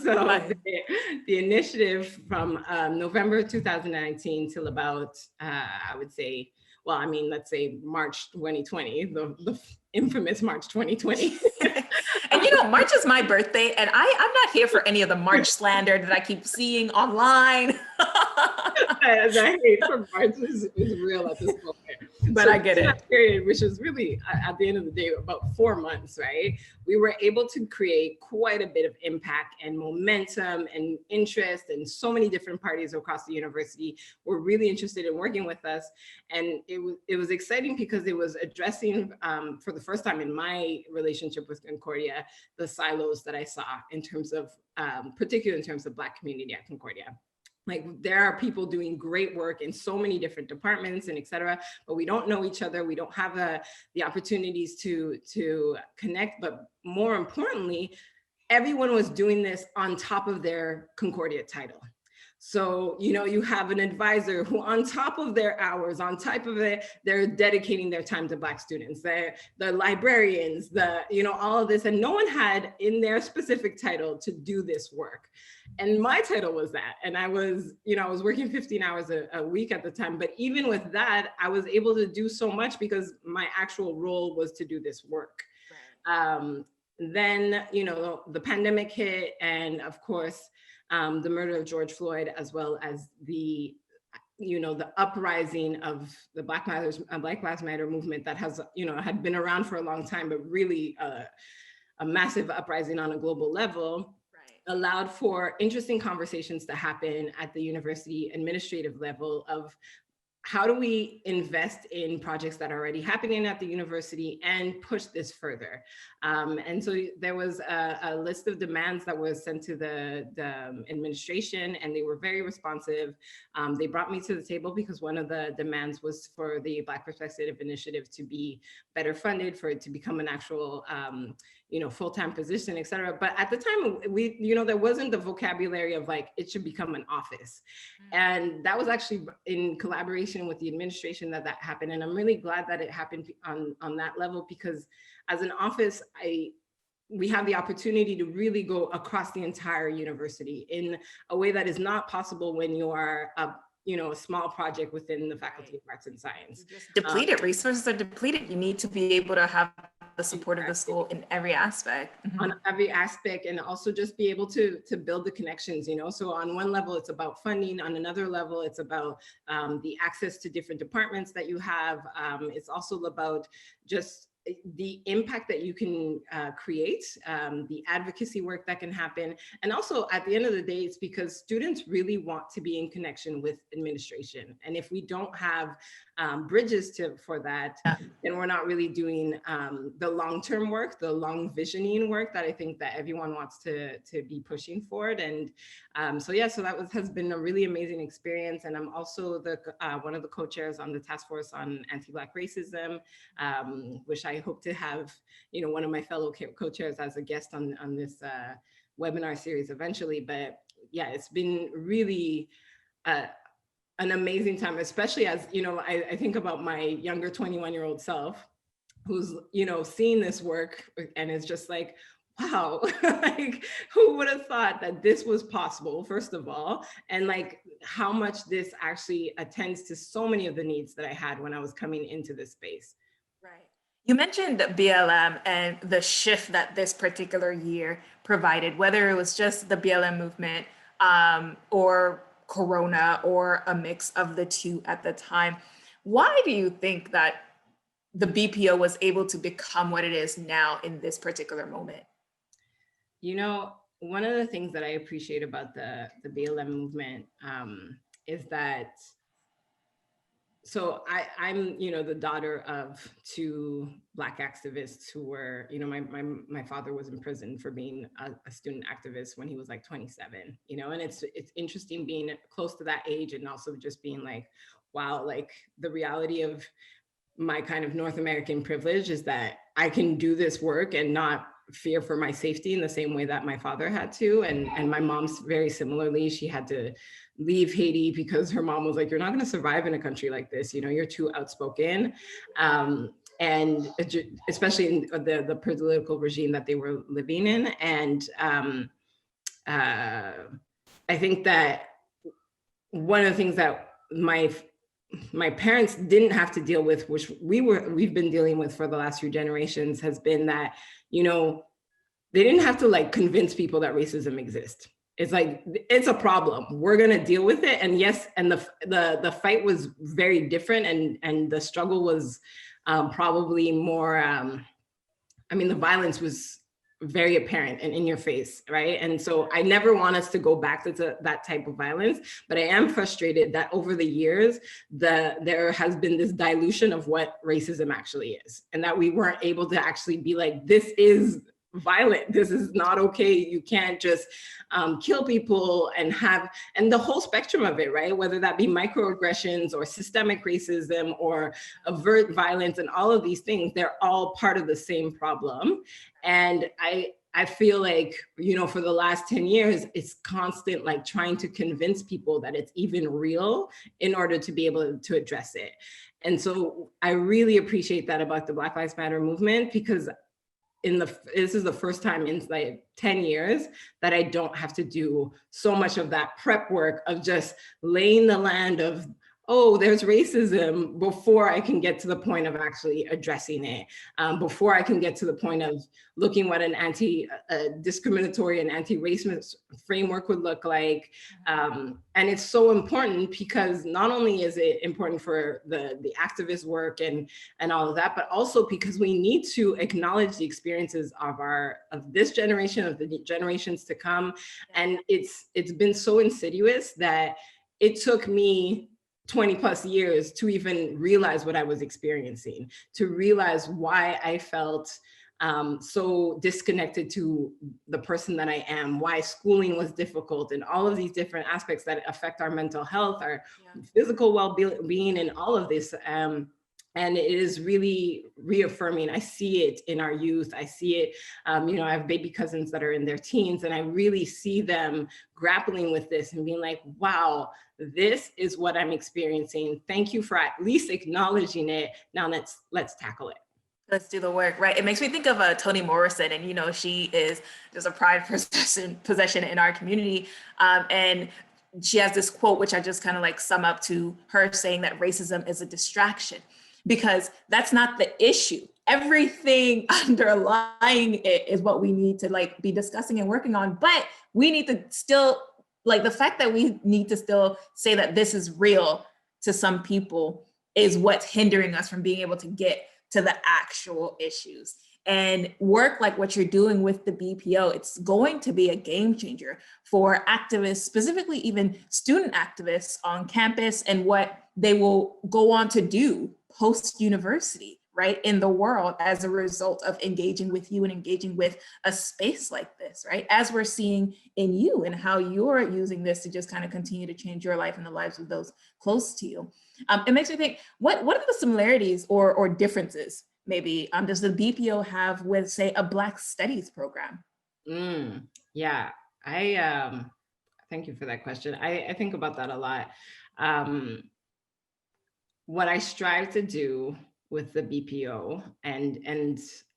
So the initiative from November 2019 till about, I would say, well, I mean, let's say March 2020, the infamous March 2020. And March is my birthday, and I'm not here for any of the March slander that I keep seeing online. The hate for March is real at this moment. But so I get it. Period, which is really, at the end of the day, about 4 months, right? We were able to create quite a bit of impact and momentum and interest, and so many different parties across the university were really interested in working with us. And it was exciting because it was addressing, for the first time in my relationship with Concordia, the silos that I saw in terms of, particularly in terms of Black community at Concordia. Like, there are people doing great work in so many different departments and et cetera, but we don't know each other. We don't have the opportunities to connect, but more importantly, everyone was doing this on top of their Concordia title. So, you know, you have an advisor who on top of their hours, on top of it, they're dedicating their time to Black students, they're the librarians, you know, all of this, and no one had in their specific title to do this work. And my title was that. And I was, you know, I was working 15 hours a week at the time, but even with that, I was able to do so much because my actual role was to do this work. Then, you know, the pandemic hit, and of course, the murder of George Floyd, as well as the, you know, the uprising of the Black Lives Matter movement that has, you know, had been around for a long time, but really a massive uprising on a global level, allowed for interesting conversations to happen at the university administrative level of how do we invest in projects that are already happening at the university and push this further? And so there was a list of demands that was sent to the administration, and they were very responsive. They brought me to the table because one of the demands was for the Black Perspective Initiative to be better funded, for it to become an actual you know, full-time position, et cetera. But at the time, you know, there wasn't the vocabulary of like, it should become an office. And that was actually in collaboration with the administration that happened. And I'm really glad that it happened on that level, because as an office, we have the opportunity to really go across the entire university in a way that is not possible when you are you know, a small project within the Faculty of Arts and Science. Depleted, resources are depleted. You need to be able to have the support of the school in every aspect. On every aspect, and also just be able to build the connections, you know? So on one level, it's about funding. On another level, it's about the access to different departments that you have. It's also about just the impact that you can create, the advocacy work that can happen. And also at the end of the day, it's because students really want to be in connection with administration. And if we don't have bridges for that, then we're not really doing the long-term work, the long visioning work that I think that everyone wants to be pushing forward. And so yeah, so that has been a really amazing experience. And I'm also one of the co-chairs on the task force on anti-Black racism, which I hope to have, you know, one of my fellow co-chairs as a guest on this webinar series eventually. But yeah, it's been really an amazing time, especially as, you know, I think about my younger 21-year-old self who's, you know, seeing this work and is just like, wow, like who would have thought that this was possible, first of all, and like how much this actually attends to so many of the needs that I had when I was coming into this space. Right. You mentioned BLM and the shift that this particular year provided, whether it was just the BLM movement or Corona or a mix of the two at the time. Why do you think that the BPO was able to become what it is now in this particular moment? You know, one of the things that I appreciate about the BLM movement is that, so I'm, you know, the daughter of two Black activists who were, you know, my father was in prison for being a student activist when he was like 27, you know, and it's interesting being close to that age and also just being like, wow, like the reality of my kind of North American privilege is that I can do this work and not fear for my safety in the same way that my father had to. And my mom's very similarly, she had to leave Haiti because her mom was like, you're not going to survive in a country like this. You know, you're too outspoken. And especially in the political regime that they were living in. And I think that one of the things that my parents didn't have to deal with, which we've been dealing with for the last few generations, has been that, you know, they didn't have to like convince people that racism exists. It's like, it's a problem. We're gonna deal with it. And yes, and the fight was very different, and the struggle was probably more, I mean, the violence was very apparent and in your face, right? And so I never want us to go back to that type of violence, but I am frustrated that over the years, there has been this dilution of what racism actually is, and that we weren't able to actually be like, this is violent, this is not okay, you can't just kill people and the whole spectrum of it, right? Whether that be microaggressions or systemic racism or overt violence and all of these things, they're all part of the same problem. And I I feel like, you know, for the last 10 years, it's constant, like trying to convince people that it's even real in order to be able to address it. And so I really appreciate that about the Black Lives Matter movement, because this is the first time in like 10 years that I don't have to do so much of that prep work of just laying the land of, oh, there's racism, before I can get to the point of actually addressing it, before I can get to the point of looking what an anti-discriminatory and anti-racist framework would look like. And it's so important because not only is it important for the activist work and all of that, but also because we need to acknowledge the experiences of this generation, of the generations to come. And it's been so insidious that it took me 20 plus years to even realize what I was experiencing, to realize why I felt so disconnected to the person that I am, why schooling was difficult, and all of these different aspects that affect our mental health, our physical well-being, and all of this. And it is really reaffirming. I see it in our youth. I see it, you know, I have baby cousins that are in their teens, and I really see them grappling with this and being like, wow, this is what I'm experiencing. Thank you for at least acknowledging it. Now let's tackle it. Let's do the work, right? It makes me think of Toni Morrison, and you know, she is just a pride possession in our community. And she has this quote, which I just kind of like sum up to her, saying that racism is a distraction, because that's not the issue. Everything underlying it is what we need to like be discussing and working on, but we need to still, like the fact that we need to still say that this is real to some people is what's hindering us from being able to get to the actual issues. And work like what you're doing with the BPO, it's going to be a game changer for activists, specifically even student activists on campus, and what they will go on to do post-university, right, in the world as a result of engaging with you and engaging with a space like this, right? As we're seeing in you and how you're using this to just kind of continue to change your life and the lives of those close to you. It makes me think, what are the similarities or differences maybe does the BPO have with, say, a Black Studies program? Yeah, thank you for that question. I think about that a lot. What I strive to do with the BPO, and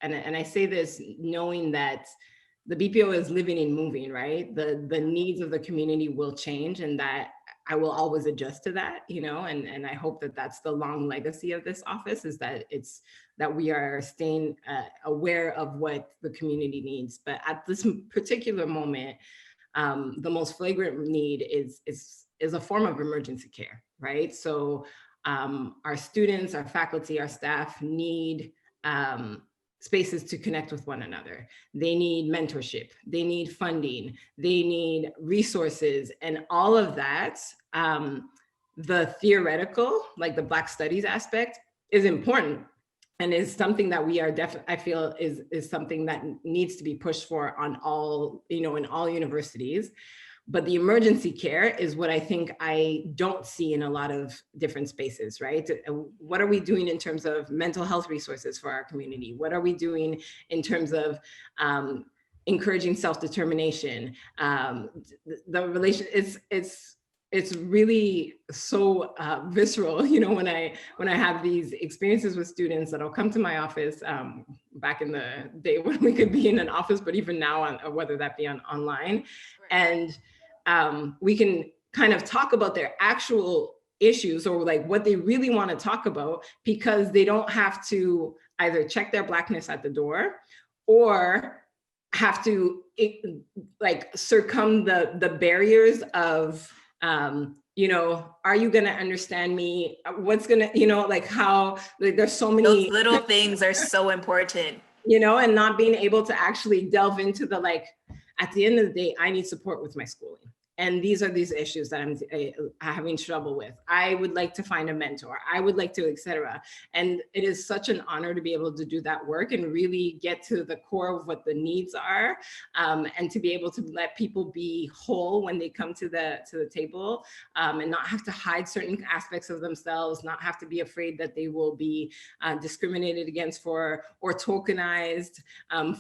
I say this knowing that the BPO is living and moving, right? The needs of the community will change, and that I will always adjust to that, you know, and I hope that that's the long legacy of this office, is that that we are staying aware of what the community needs. But at this particular moment, the most flagrant need is a form of emergency care, right? So our students, our faculty, our staff need spaces to connect with one another. They need mentorship, they need funding, they need resources, and all of that. The theoretical, like the Black Studies aspect, is important and is something that we are I feel is something that needs to be pushed for on all, you know, in all universities. But the emergency care is what I think I don't see in a lot of different spaces, right? What are we doing in terms of mental health resources for our community? What are we doing in terms of encouraging self-determination? The relation, it's really so visceral, you know, when I have these experiences with students that'll come to my office, back in the day when we could be in an office, but even now, whether that be online, and we can kind of talk about their actual issues, or like what they really want to talk about, because they don't have to either check their Blackness at the door or have to like circum the barriers of, you know, are you going to understand me? What's going to, you know, like how, like, there's so many. Those little things are so important. You know, and not being able to actually delve into the, like, at the end of the day, I need support with my schooling. and these are these issues that I'm having trouble with. I would like to find a mentor. I would like to, etc. And it is such an honor to be able to do that work and really get to the core of what the needs are, and to be able to let people be whole when they come to the table, and not have to hide certain aspects of themselves, not have to be afraid that they will be discriminated against for or tokenized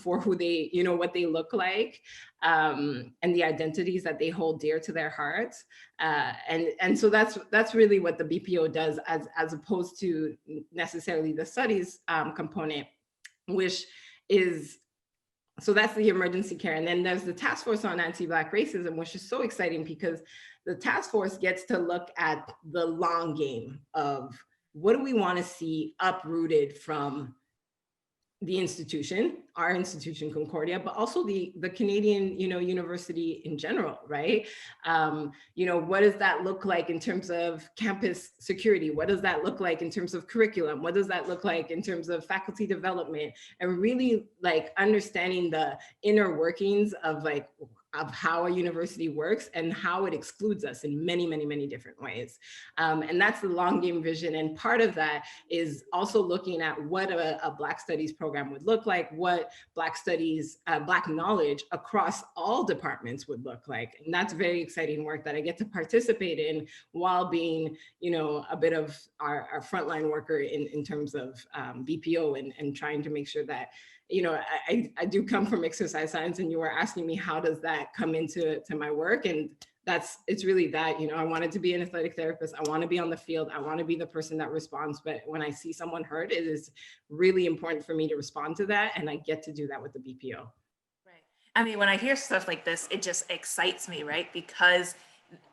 for who they, you know, what they look like. And the identities that they hold dear to their hearts. And so that's really what the BPO does, as opposed to necessarily the studies component, which is, so that's the emergency care. And then there's the task force on anti-Black racism, which is so exciting because the task force gets to look at the long game of what do we want to see uprooted from the institution, our institution, Concordia, but also the Canadian, you know, university in general, right? You know, what does that look like in terms of campus security? What does that look like in terms of curriculum? What does that look like in terms of faculty development? And really like understanding the inner workings of like, of how a university works and how it excludes us in many, many, many different ways. And that's the long game vision. And part of that is also looking at what a Black Studies program would look like, what Black Studies, Black knowledge across all departments would look like. And that's very exciting work that I get to participate in while being, you know, a bit of our frontline worker in terms of BPO and trying to make sure that, you know, I do come from exercise science, and you were asking me, how does that come into my work? And it's really that, you know, I wanted to be an athletic therapist. I want to be on the field. I want to be the person that responds. But when I see someone hurt, it is really important for me to respond to that. And I get to do that with the BPO. Right. I mean, when I hear stuff like this, it just excites me, right? Because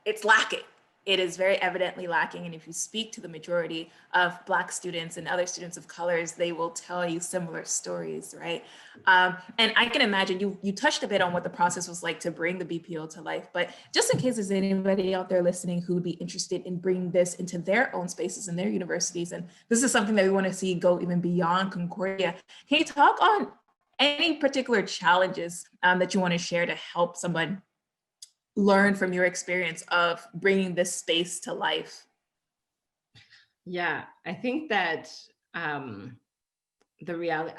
it's lacking. It is very evidently lacking. And if you speak to the majority of Black students and other students of colors, they will tell you similar stories, right? And I can imagine you touched a bit on what the process was like to bring the BPO to life, but just in case there's anybody out there listening who would be interested in bringing this into their own spaces and their universities, and this is something that we want to see go even beyond Concordia, can you talk on any particular challenges that you want to share to help someone learn from your experience of bringing this space to life? Yeah, I think that I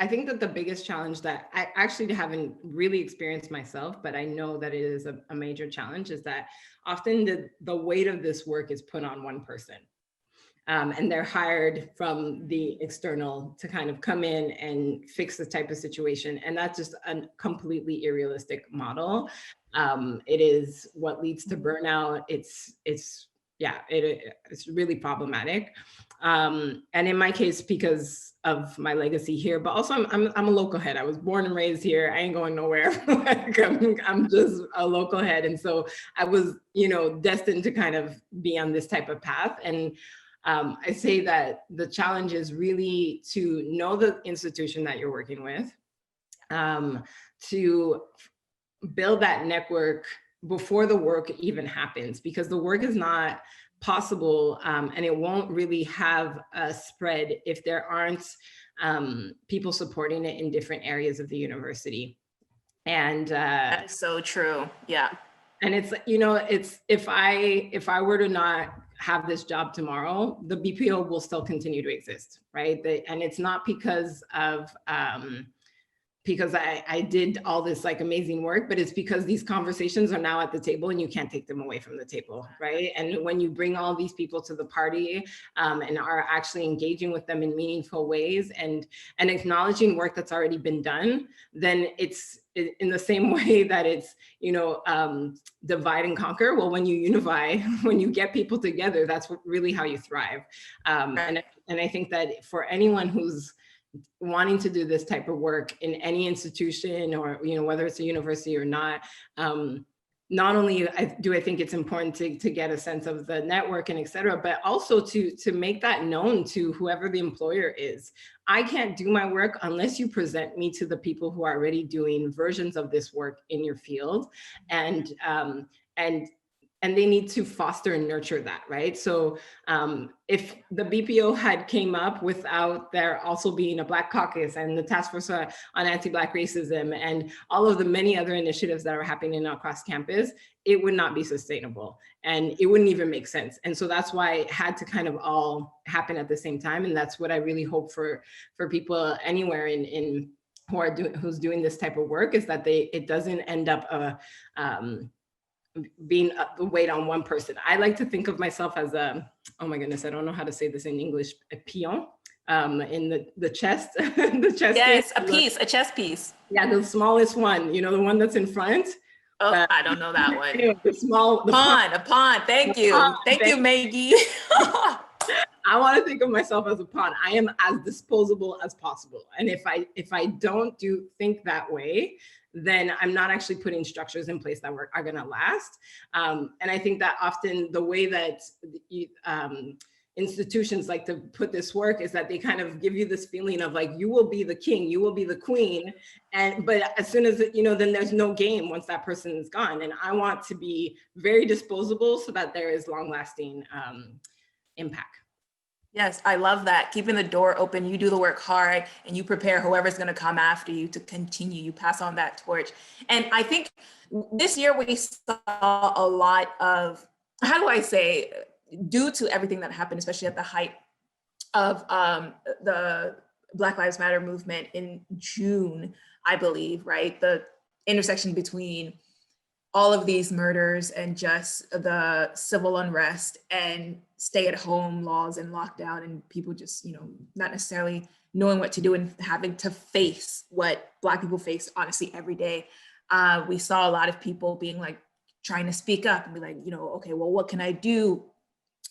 think that the biggest challenge that I actually haven't really experienced myself, but I know that it is a major challenge, is that often the weight of this work is put on one person. And they're hired from the external to kind of come in and fix this type of situation. And that's just a completely unrealistic model. It is what leads to burnout. It's really problematic. And in my case, because of my legacy here, but also I'm a local head. I was born and raised here. I ain't going nowhere. I'm just a local head. And so I was, you know, destined to kind of be on this type of path. And I say that the challenge is really to know the institution that you're working with, to build that network before the work even happens, because the work is not possible and it won't really have a spread if there aren't people supporting it in different areas of the university. And that is so true. Yeah. And it's, you know, it's if I were to not have this job tomorrow, the BPO will still continue to exist, right? And it's not because of because I did all this like amazing work, but it's because these conversations are now at the table and you can't take them away from the table, right? And when you bring all these people to the party and are actually engaging with them in meaningful ways and acknowledging work that's already been done, then it's in the same way that it's, you know, divide and conquer. Well, when you unify, when you get people together, that's really how you thrive. And I think that for anyone who's wanting to do this type of work in any institution, or, you know, whether it's a university or not, not only do I think it's important to get a sense of the network and et cetera, but also to make that known to whoever the employer is. I can't do my work unless you present me to the people who are already doing versions of this work in your field. And and they need to foster and nurture that, right? So if the BPO had came up without there also being a Black caucus and the task force on anti-Black racism and all of the many other initiatives that are happening across campus, it would not be sustainable and it wouldn't even make sense. And so that's why it had to kind of all happen at the same time. And that's what I really hope for people anywhere in who's doing this type of work, is that it doesn't end up being the weight on one person. I like to think of myself as a, oh my goodness, I don't know how to say this in English, a peon in the chess, the chess. Yes, game. a chess piece. Yeah, the smallest one, you know, the one that's in front. Oh, I don't know that one. Anyway, the pawn. Thank you. Thank you, Maggie. I want to think of myself as a pawn. I am as disposable as possible. And if I don't think that way, then I'm not actually putting structures in place that are going to last. And I think that often the way that institutions like to put this work is that they kind of give you this feeling of like, you will be the king, you will be the queen. But as soon as, you know, then there's no game once that person is gone. And I want to be very disposable so that there is long lasting impact. Yes, I love that. Keeping the door open, you do the work hard and you prepare whoever's going to come after you to continue. You pass on that torch. And I think this year we saw a lot of, how do I say, due to everything that happened, especially at the height of the Black Lives Matter movement in June, I believe, right? The intersection between all of these murders and just the civil unrest and stay-at-home laws and lockdown and people just, you know, not necessarily knowing what to do and having to face what Black people face honestly every day. We saw a lot of people being like, trying to speak up and be like, you know, okay, well, what can I do?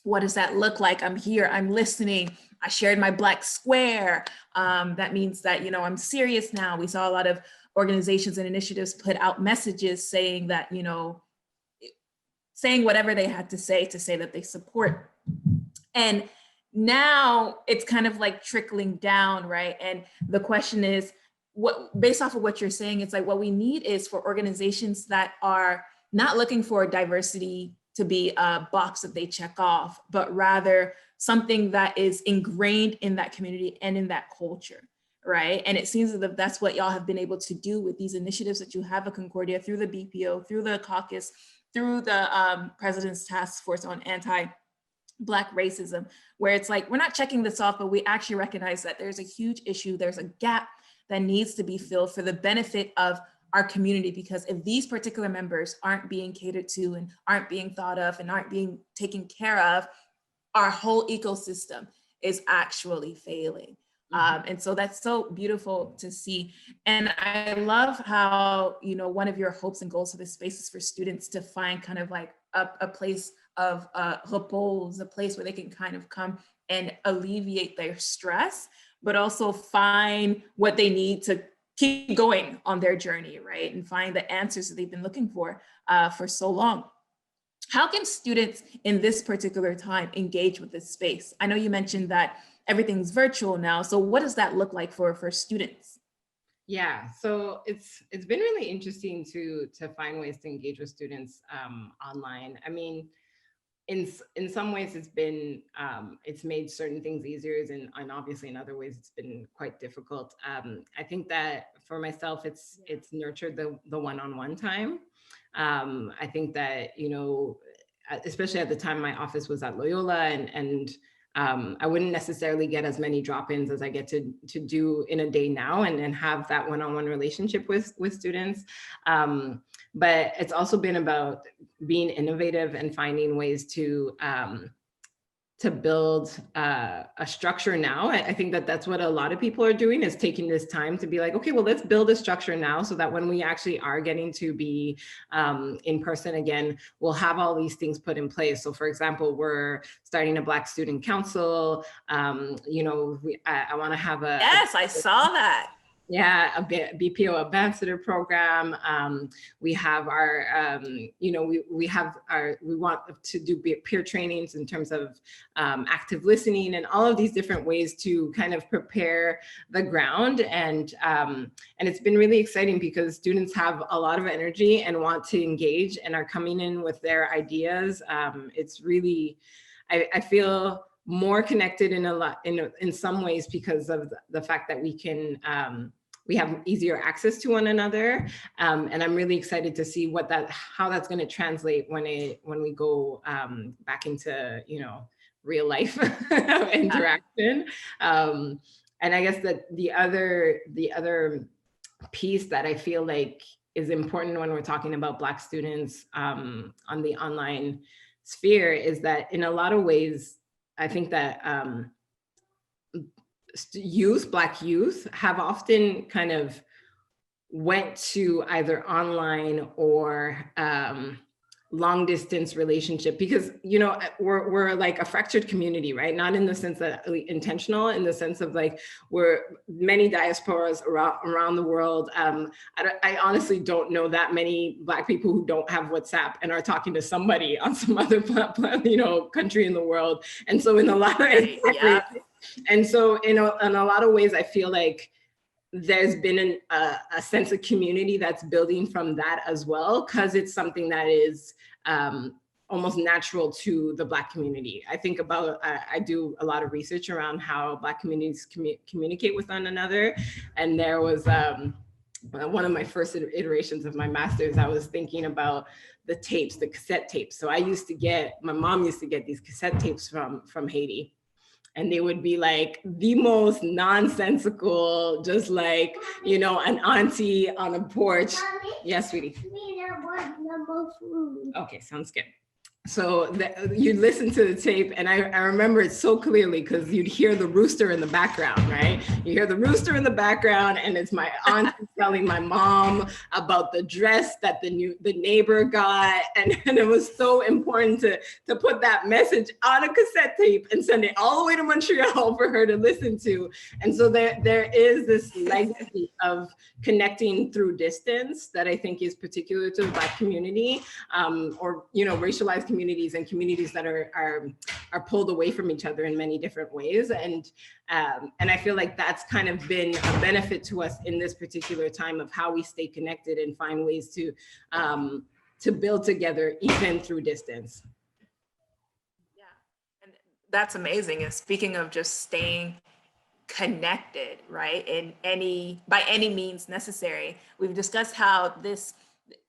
What does that look like? I'm here, I'm listening. I shared my Black square. That means that, you know, I'm serious now. We saw a lot of organizations and initiatives put out messages saying that, you know, saying whatever they had to say that they support. And now it's kind of like trickling down, right? And the question is, what, based off of what you're saying, it's like what we need is for organizations that are not looking for diversity to be a box that they check off, but rather something that is ingrained in that community and in that culture. Right. And it seems that that's what y'all have been able to do with these initiatives that you have at Concordia, through the BPO, through the caucus, through the President's Task Force on Anti-Black Racism, where it's like, we're not checking this off, but we actually recognize that there's a huge issue, there's a gap that needs to be filled for the benefit of our community, because if these particular members aren't being catered to and aren't being thought of and aren't being taken care of, our whole ecosystem is actually failing. And so that's so beautiful to see. And I love how, you know, one of your hopes and goals for this space is for students to find kind of like a place of repose, a place where they can kind of come and alleviate their stress, but also find what they need to keep going on their journey, right? And find the answers that they've been looking for so long. How can students in this particular time engage with this space? I know you mentioned that everything's virtual now. So what does that look like for students? Yeah, so it's been really interesting to find ways to engage with students online. I mean, in some ways it's been it's made certain things easier, and obviously in other ways it's been quite difficult. I think that for myself it's nurtured the one-on-one time. I think that, you know, especially at the time my office was at Loyola, and I wouldn't necessarily get as many drop-ins as I get to do in a day now, and have that one-on-one relationship with students. But it's also been about being innovative and finding ways to build a structure now. I think that that's what a lot of people are doing, is taking this time to be like, okay, well, let's build a structure now so that when we actually are getting to be in person again, we'll have all these things put in place. So for example, we're starting a Black Student Council. You know, I want to have Yes, I saw that. Yeah, a BPO ambassador program. We have our, we want to do peer trainings in terms of active listening and all of these different ways to kind of prepare the ground. And it's been really exciting because students have a lot of energy and want to engage and are coming in with their ideas. It's really, I feel more connected in some ways because of the fact that we have easier access to one another, and I'm really excited to see how that's going to translate when we go back into real life interaction. And I guess that the other piece that I feel like is important when we're talking about Black students on the online sphere is that in a lot of ways, I think that Black youth have often kind of went to either online or long distance relationship because, we're like a fractured community, right? Not in the sense that intentional, in the sense of like, we're many diasporas around the world. I honestly don't know that many Black people who don't have WhatsApp and are talking to somebody on some other country in the world. And so in a lot of And so in a lot of ways, I feel like there's been a sense of community that's building from that as well, because it's something that is almost natural to the Black community. I think about, I do a lot of research around how Black communities communicate with one another. And there was one of my first iterations of my master's, I was thinking about the cassette tapes. So my mom used to get these cassette tapes from Haiti. And they would be like the most nonsensical, just like, an auntie on a porch. Mommy? Yes, sweetie. Number food. Okay, sounds good. So you'd listen to the tape, and I remember it so clearly because you'd hear the rooster in the background, right? You hear the rooster in the background, and it's my aunt telling my mom about the dress that the neighbor got, and it was so important to put that message on a cassette tape and send it all the way to Montreal for her to listen to. And so there is this legacy of connecting through distance that I think is particular to the Black community, or racialized communities and communities that are pulled away from each other in many different ways. And I feel like that's kind of been a benefit to us in this particular time of how we stay connected and find ways to build together even through distance. Yeah, and that's amazing. And speaking of just staying connected, right, by any means necessary, we've discussed how this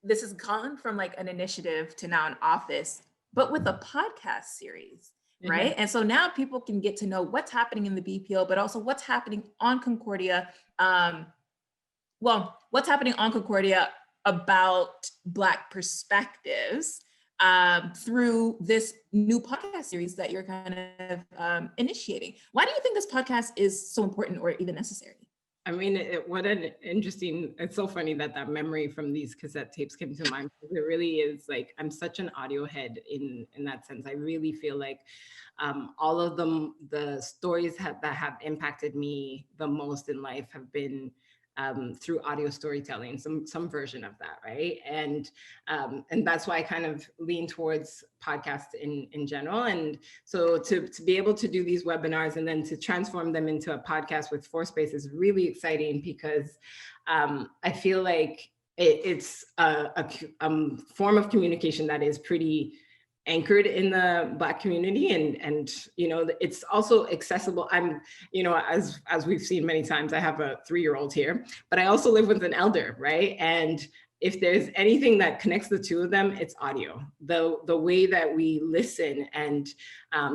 has gone from like an initiative to now an office, but with a podcast series, right? And so now people can get to know what's happening in the BPO, but also what's happening on Concordia. What's happening on Concordia about Black perspectives through this new podcast series that you're kind of initiating. Why do you think this podcast is so important or even necessary? I mean, it's so funny that memory from these cassette tapes came to mind, because it really is like, I'm such an audio head in that sense. I really feel like all of the stories that have impacted me the most in life have been through audio storytelling, some version of that, right? And that's why I kind of lean towards podcasts in general. And so to be able to do these webinars and then to transform them into a podcast with Fourspace is really exciting, because I feel like it's a form of communication that is pretty anchored in the Black community, and it's also accessible. I'm, as we've seen many times, I have a 3-year-old here, but I also live with an elder, right? And if there's anything that connects the two of them, it's audio. The way that we listen and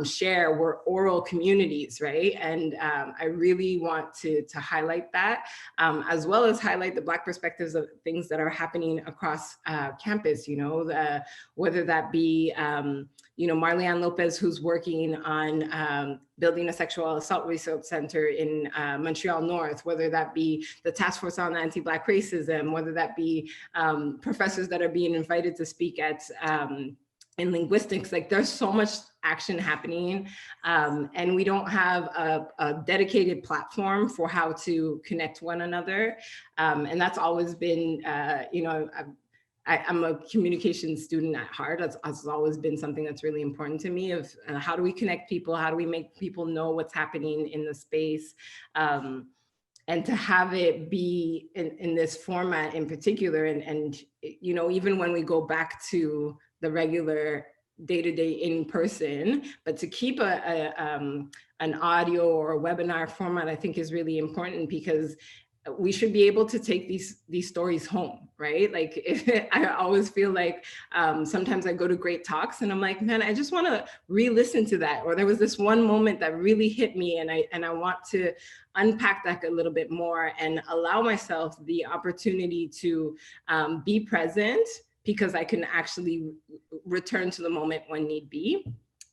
share, we're oral communities, right? And I really want to highlight that, as well as highlight the Black perspectives of things that are happening across campus, whether that be, Marlianne Lopez, who's working on building a sexual assault research center in Montreal North, whether that be the Task Force on Anti-Black Racism, whether that be professors that are being invited to speak at in linguistics, like there's so much action happening, and we don't have a dedicated platform for how to connect one another. And that's always been, you know, I'm a communication student at heart. That's always been something that's really important to me, of how do we connect people? How do we make people know what's happening in the space? And to have it be in this format in particular, and you know, even when we go back to the regular day-to-day in person, but to keep an audio or a webinar format, I think is really important, because we should be able to take these stories home, right? Like I always feel like sometimes I go to great talks and I'm like, man, I just want to re-listen to that. Or there was this one moment that really hit me, and I want to unpack that a little bit more and allow myself the opportunity to be present, because I can actually return to the moment when need be.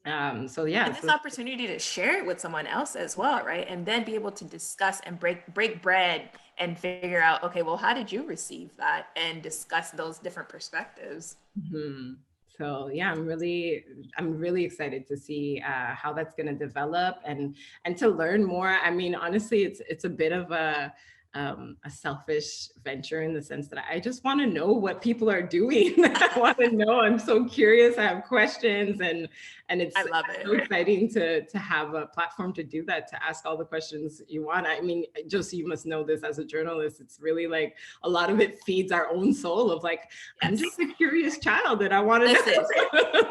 So yeah. And this opportunity to share it with someone else as well, right? And then be able to discuss and break bread and figure out, okay, well, how did you receive that? And discuss those different perspectives. Mm-hmm. So yeah, I'm really excited to see how that's going to develop, and to learn more. I mean, honestly, it's a bit of a selfish venture, in the sense that I just want to know what people are doing. I want to know. I'm so curious. I have questions, and it's I love it. So exciting to have a platform to do that, to ask all the questions you want. I mean, Josie, you must know this as a journalist. It's really like a lot of it feeds our own soul of like, yes, I'm just a curious child and I want to know.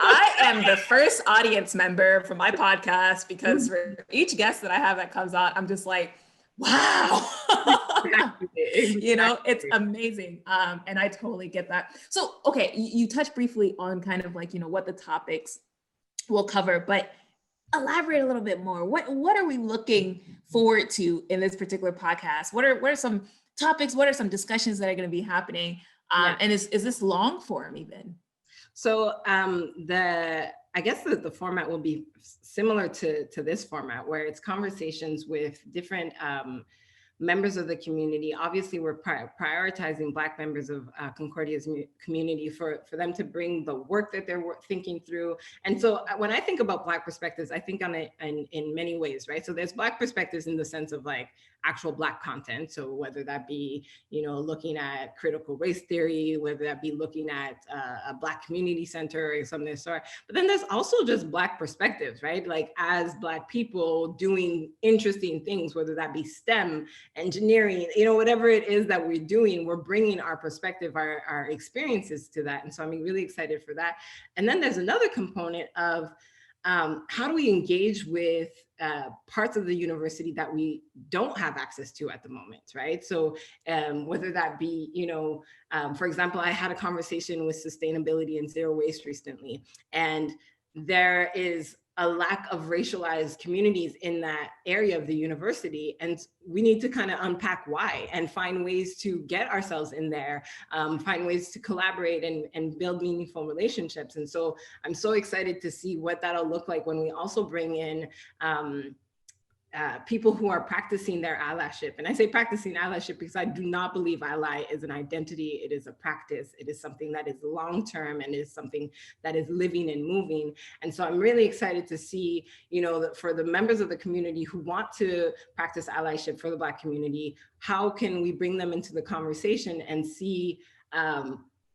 I am the first audience member for my podcast, because for each guest that I have that comes on, I'm just like, wow. Exactly. You know, it's amazing. And I totally get that. So, okay, you touched briefly on kind of like, you know, what the topics we'll cover, but elaborate a little bit more. What are we looking forward to in this particular podcast? What are some topics? What are some discussions that are going to be happening? And is this long form even? So I guess the format will be similar to this format, where it's conversations with different members of the community. Obviously, we're prioritizing Black members of Concordia's community for them to bring the work that they're thinking through. And so when I think about Black perspectives, I think on it in many ways, right? So there's Black perspectives in the sense of like actual Black content. So whether that be, you know, looking at critical race theory, whether that be looking at a Black community center or something of the sort. But then there's also just Black perspectives, right? Like as Black people doing interesting things, whether that be STEM, engineering, you know, whatever it is that we're doing, we're bringing our perspective, our experiences to that. And so I'm really excited for that. And then there's another component of how do we engage with parts of the university that we don't have access to at the moment, right? So whether that be, you know, for example, I had a conversation with sustainability and zero waste recently, and there is a lack of racialized communities in that area of the university. And we need to kind of unpack why and find ways to get ourselves in there, find ways to collaborate and build meaningful relationships. And so I'm so excited to see what that'll look like when we also bring in people who are practicing their allyship. And I say practicing allyship because I do not believe ally is an identity. It is a practice. It is something that is long-term and is something that is living and moving. And so I'm really excited to see, you know, that for the members of the community who want to practice allyship for the Black community, how can we bring them into the conversation and see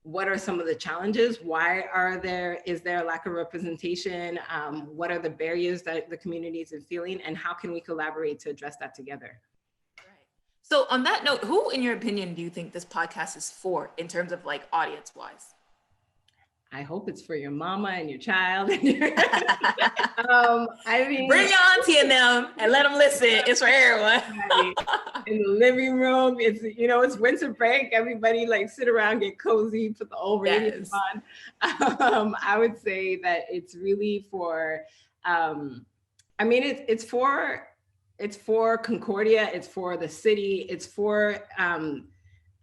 what are some of the challenges? Why is there a lack of representation? What are the barriers that the community is feeling, and how can we collaborate to address that together? Right. So on that note, who in your opinion do you think this podcast is for in terms of like audience wise? I hope it's for your mama and your child. I mean, bring your auntie and them and let them listen. It's for everyone. In the living room, it's, you know, it's winter break. Everybody like sit around, get cozy, put the old radio on. I would say that it's really for, I mean, it's for Concordia, it's for the city, it's for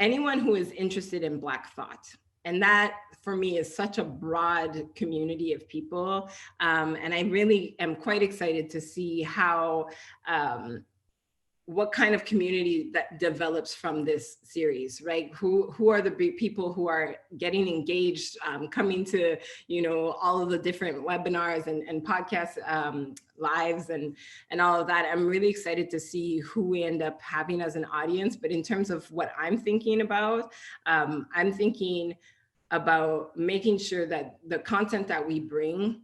anyone who is interested in Black thought. And that, for me, is such a broad community of people. And I really am quite excited to see how what kind of community that develops from this series, right? Who are the people who are getting engaged, coming to, all of the different webinars and podcast lives and all of that. I'm really excited to see who we end up having as an audience. But in terms of what I'm thinking about, I'm thinking about making sure that the content that we bring,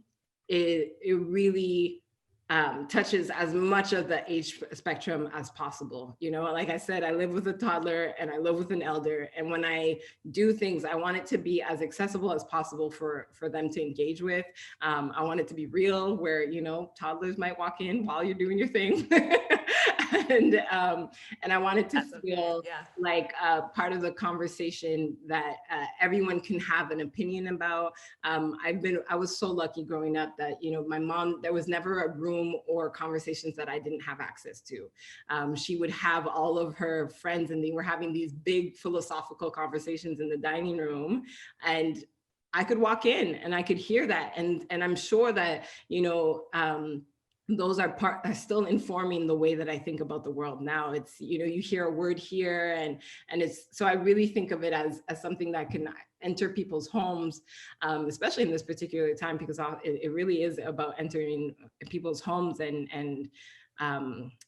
it really touches as much of the age spectrum as possible. Like I said, I live with a toddler and I live with an elder. And when I do things, I want it to be as accessible as possible for them to engage with. I want it to be real, where, toddlers might walk in while you're doing your thing. And I want it to feel like part of the conversation that everyone can have an opinion about. I was so lucky growing up that, my mom, there was never a room or conversations that I didn't have access to. She would have all of her friends and they were having these big philosophical conversations in the dining room, and I could walk in and I could hear that. And I'm sure that, those are still informing the way that I think about the world now. It's, you hear a word here and it's, so I really think of it as something that can enter people's homes, especially in this particular time, because it really is about entering people's homes and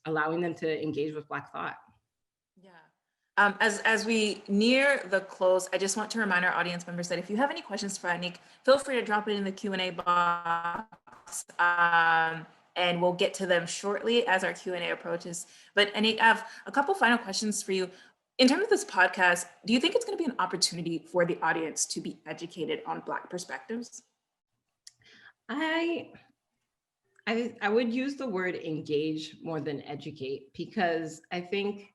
allowing them to engage with Black thought. Yeah. As we near the close, I just want to remind our audience members that if you have any questions for Annick, feel free to drop it in the Q&A box. And we'll get to them shortly as our Q&A approaches. But Annick, I have a couple final questions for you. In terms of this podcast, do you think it's going to be an opportunity for the audience to be educated on Black perspectives? I would use the word engage more than educate, because I think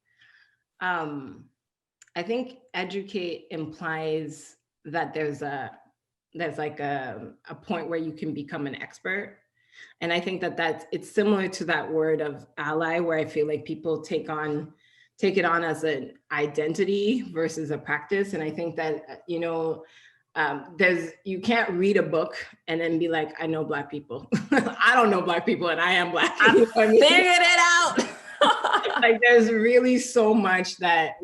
educate implies that there's like a point where you can become an expert. And I think that it's similar to that word of ally, where I feel like people take it on as an identity versus a practice. And I think that, you can't read a book and then be like, I know Black people. I don't know Black people and I am Black. I figured it out. Like there's really so much that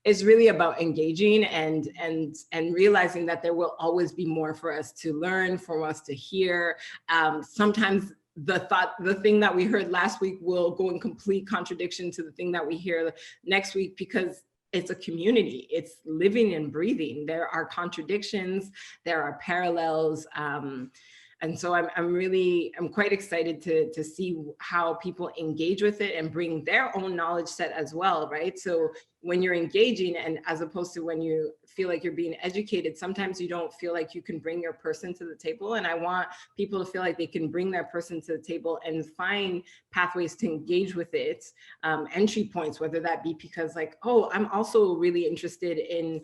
it's really about engaging and realizing that there will always be more for us to learn, for us to hear. Sometimes the thing that we heard last week will go in complete contradiction to the thing that we hear next week, because it's a community, it's living and breathing. There are contradictions, there are parallels. And so I'm quite excited to see how people engage with it and bring their own knowledge set as well, right? So when you're engaging, and as opposed to when you feel like you're being educated, sometimes you don't feel like you can bring your person to the table. And I want people to feel like they can bring their person to the table and find pathways to engage with it, entry points, whether that be because like, oh, I'm also really interested in,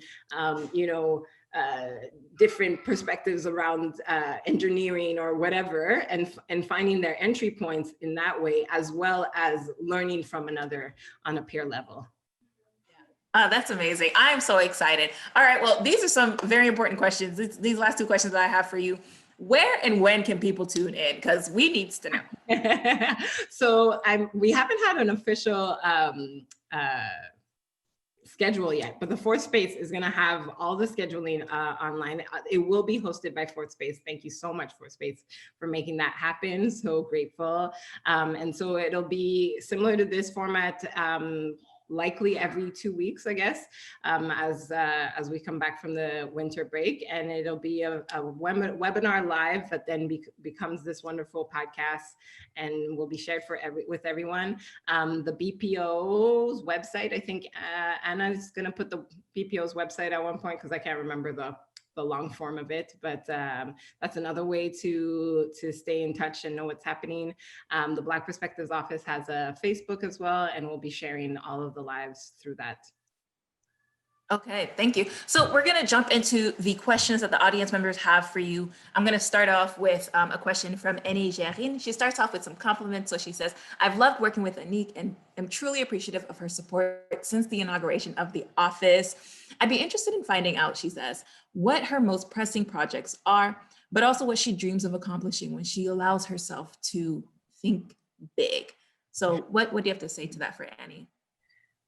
different perspectives around engineering or whatever, and finding their entry points in that way, as well as learning from another on a peer level. That's amazing. I'm so excited. All right, well, these are some very important questions. These last two questions that I have for you. Where and when can people tune in? Because we need to know. So we haven't had an official schedule yet, but the Fourth Space is going to have all the scheduling online. It will be hosted by Fourth Space. Thank you so much, Fourth Space, for making that happen. So grateful. And so it'll be similar to this format, likely every 2 weeks, I guess, as we come back from the winter break. And it'll be a webinar live that then becomes this wonderful podcast and will be shared with everyone. The BPO's website, I think Anna's gonna put the BPO's website at one point, because I can't remember the long form of it, but that's another way to stay in touch and know what's happening. The Black Perspectives Office has a Facebook as well, and we'll be sharing all of the lives through that. Okay, thank you. So we're going to jump into the questions that the audience members have for you. I'm going to start off with a question from Annie Maugile. She starts off with some compliments. So she says, I've loved working with Annick and am truly appreciative of her support since the inauguration of the office. I'd be interested in finding out, she says, what her most pressing projects are, but also what she dreams of accomplishing when she allows herself to think big. So what do you have to say to that for Annie?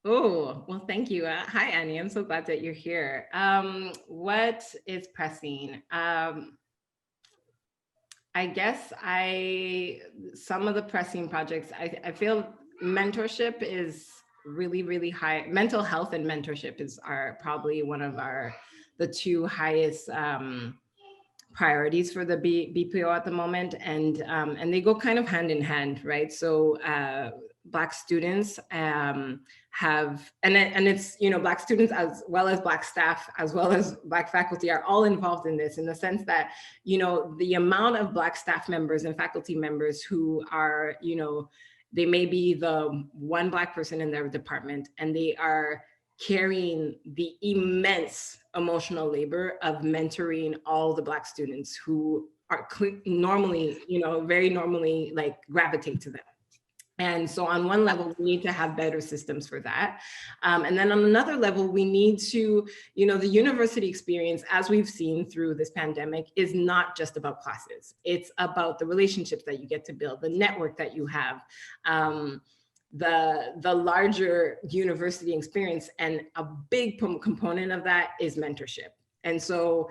Oh, well, thank you. Hi, Annie. I'm so glad that you're here. What is pressing? I guess some of the pressing projects, I feel mentorship is really, really high. Mental health and mentorship are probably one of the two highest priorities for the BPO at the moment. And they go kind of hand in hand, right? So Black students have, and it's, Black students as well as Black staff, as well as Black faculty are all involved in this, in the sense that, the amount of Black staff members and faculty members who are, they may be the one Black person in their department, and they are carrying the immense emotional labor of mentoring all the Black students who are normally, very normally like gravitate to them. And so on one level, we need to have better systems for that. And then on another level, we need to, the university experience, as we've seen through this pandemic, is not just about classes. It's about the relationships that you get to build, the network that you have, the larger university experience. And a big component of that is mentorship. And so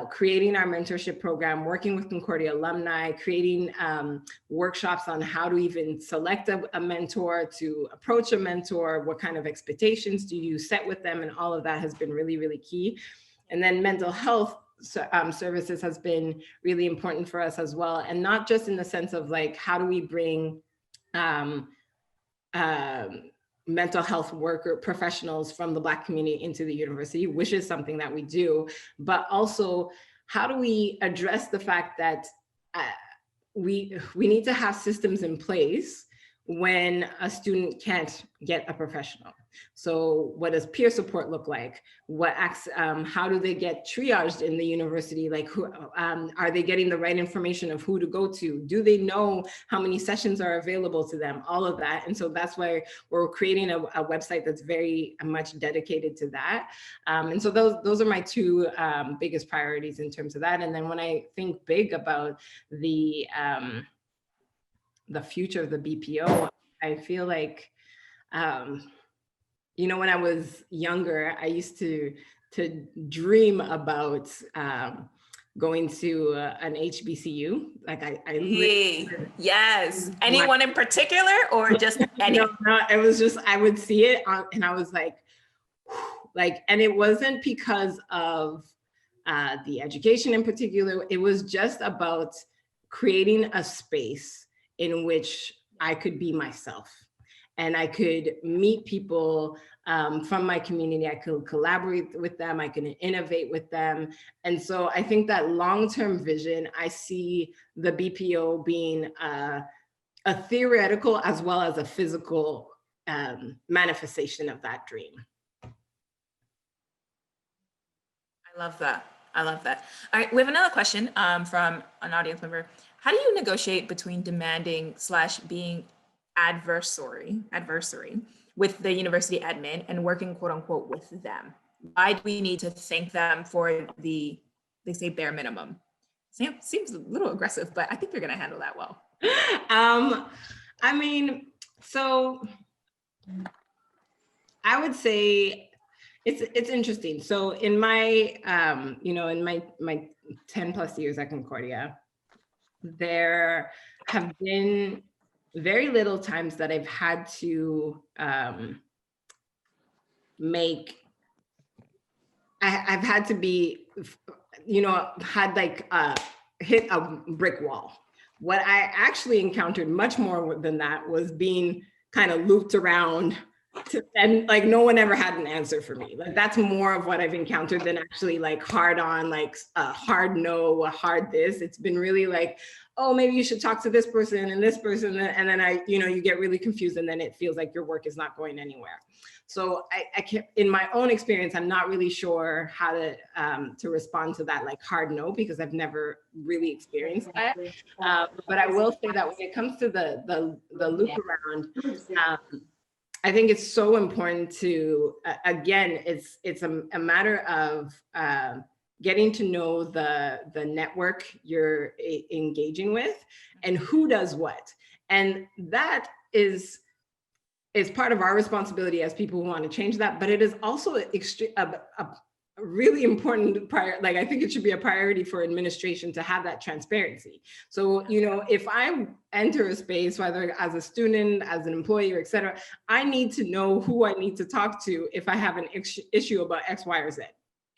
creating our mentorship program, working with Concordia alumni, creating workshops on how to even select a mentor, to approach a mentor, what kind of expectations do you set with them, and all of that has been really, really key. And then mental health services has been really important for us as well. And not just in the sense of like, how do we bring mental health worker professionals from the Black community into the university, which is something that we do, but also how do we address the fact that we need to have systems in place when a student can't get a professional. So what does peer support look like? How do they get triaged in the university? Like, who are they getting the right information of who to go to? Do they know how many sessions are available to them? All of that. And so that's why we're creating a website that's very much dedicated to that. And so those are my two biggest priorities in terms of that. And then when I think big about the future of the BPO, I feel like, when I was younger, I used to dream about going to an HBCU. Like yes. Anyone in particular, or just any? No, it was just, I would see it and I was like, and it wasn't because of the education in particular. It was just about creating a space in which I could be myself and I could meet people from my community. I could collaborate with them. I can innovate with them. And so I think that long-term vision, I see the BPO being a theoretical as well as a physical manifestation of that dream. I love that. I love that. All right, we have another question from an audience member. How do you negotiate between demanding / being adversary with the university admin and working quote unquote with them? Why do we need to thank them for they say bare minimum? Seems a little aggressive, but I think you're gonna handle that well. I mean, so I would say it's interesting. So in my, in my 10 plus years at Concordia, there have been very little times that I've had to I've had to be, had like hit a brick wall. What I actually encountered much more than that was being kind of looped around and like no one ever had an answer for me. Like that's more of what I've encountered than actually like hard on, like a hard no, a hard this. It's been really like, oh, maybe you should talk to this person and this person. And then you get really confused and then it feels like your work is not going anywhere. So I can't, in my own experience, I'm not really sure how to respond to that like hard no, because I've never really experienced that. But I will say that when it comes to the loop around, I think it's so important to, again, it's a matter of getting to know the network you're engaging with and who does what. And that is part of our responsibility as people who want to change that, but it is also a really important like I think it should be a priority for administration to have that transparency. So, you know, if I enter a space, whether as a student, as an employee, or et cetera, I need to know who I need to talk to if I have an issue about X, Y, or Z.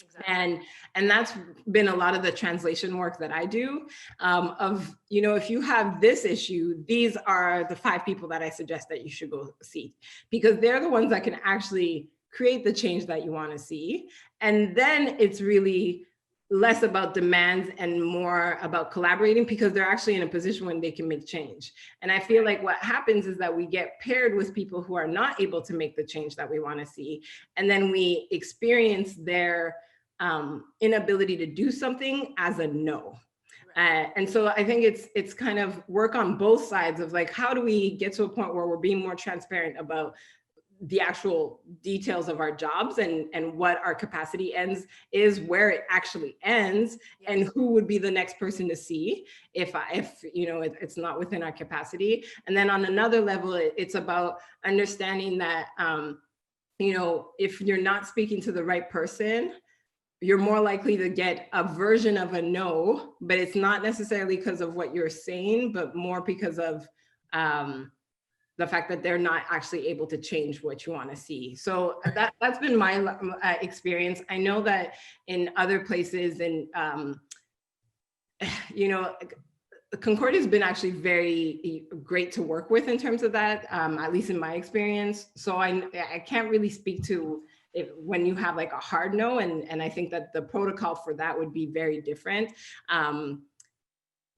Exactly. And that's been a lot of the translation work that I do, of, you know, if you have this issue, these are the 5 people that I suggest that you should go see, because they're the ones that can actually create the change that you want to see. And then it's really less about demands and more about collaborating, because they're actually in a position when they can make change. And I feel like what happens is that we get paired with people who are not able to make the change that we want to see. And then we experience their inability to do something as a no. And so I think it's kind of work on both sides of like, how do we get to a point where we're being more transparent about the actual details of our jobs and what our capacity is, where it actually ends, and who would be the next person to see if you know, it's not within our capacity. And then on another level, it's about understanding that, you know, if you're not speaking to the right person, you're more likely to get a version of a no, but it's not necessarily because of what you're saying, but more because of the fact that they're not actually able to change what you want to see. So that's been my experience. I know that in other places, and you know, Concordia has been actually very great to work with in terms of that, at least in my experience. So I can't really speak to when you have like a hard no, and I think that the protocol for that would be very different.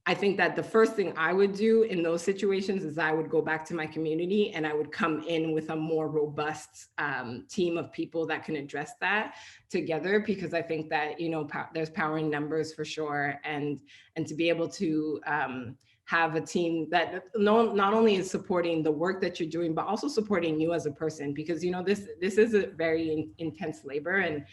I think that the first thing I would do in those situations is I would go back to my community and I would come in with a more robust team of people that can address that together, because I think that, you know, there's power in numbers for sure. And to be able to have a team that not only is supporting the work that you're doing, but also supporting you as a person, because, you know, this is a very intense labor. And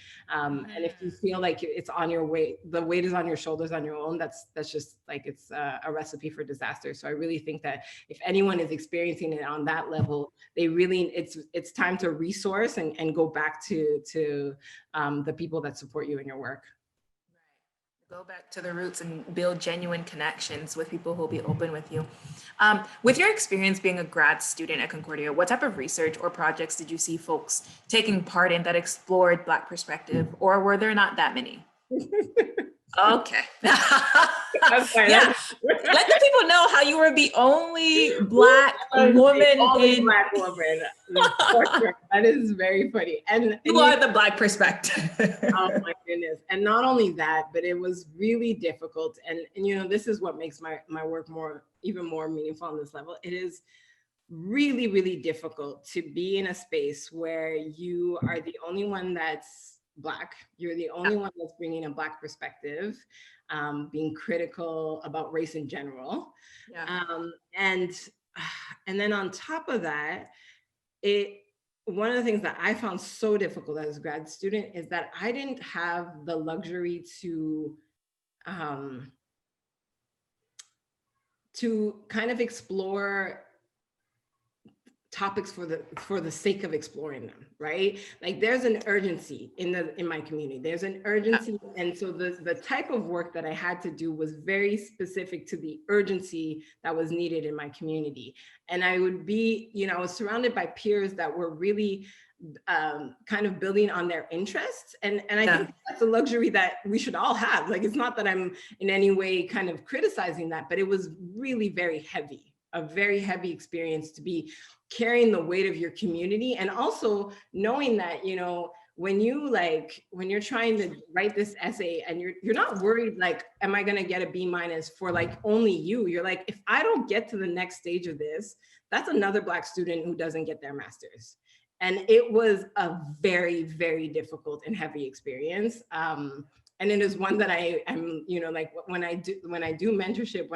if you feel like it's on your weight, the weight is on your shoulders on your own, that's just like, it's a recipe for disaster. So I really think that if anyone is experiencing it on that level, they really, it's time to resource and go back to the people that support you in your work. Go back to the roots and build genuine connections with people who will be open with you. With your experience being a grad student at Concordia, what type of research or projects did you see folks taking part in that explored Black perspective, or were there not that many? Okay. Yeah. Let the people know how you were the only Black woman in. Black woman. That is very funny. And you are the Black perspective. Oh my goodness. And not only that, but it was really difficult. And you know, this is what makes my work even more meaningful on this level. It is really, really difficult to be in a space where you are the only one that's Black. You're the only one that's bringing a Black perspective, being critical about race in general. Yeah. And then on top of that, one of the things that I found so difficult as a grad student is that I didn't have the luxury to kind of explore topics for the sake of exploring them, right? Like there's an urgency in my community. There's an urgency, and so the type of work that I had to do was very specific to the urgency that was needed in my community. And I would be, you know, I was surrounded by peers that were really kind of building on their interests, and I think that's a luxury that we should all have. Like, it's not that I'm in any way kind of criticizing that, but it was really very heavy. A very heavy experience to be carrying the weight of your community, and also knowing that, you know, when you're trying to write this essay and you're not worried like, am I going to get a B- for like only you? You're like, if I don't get to the next stage of this, that's another Black student who doesn't get their master's. And it was a very, very difficult and heavy experience. And and it is one that I'm, you know, like when I do mentorship,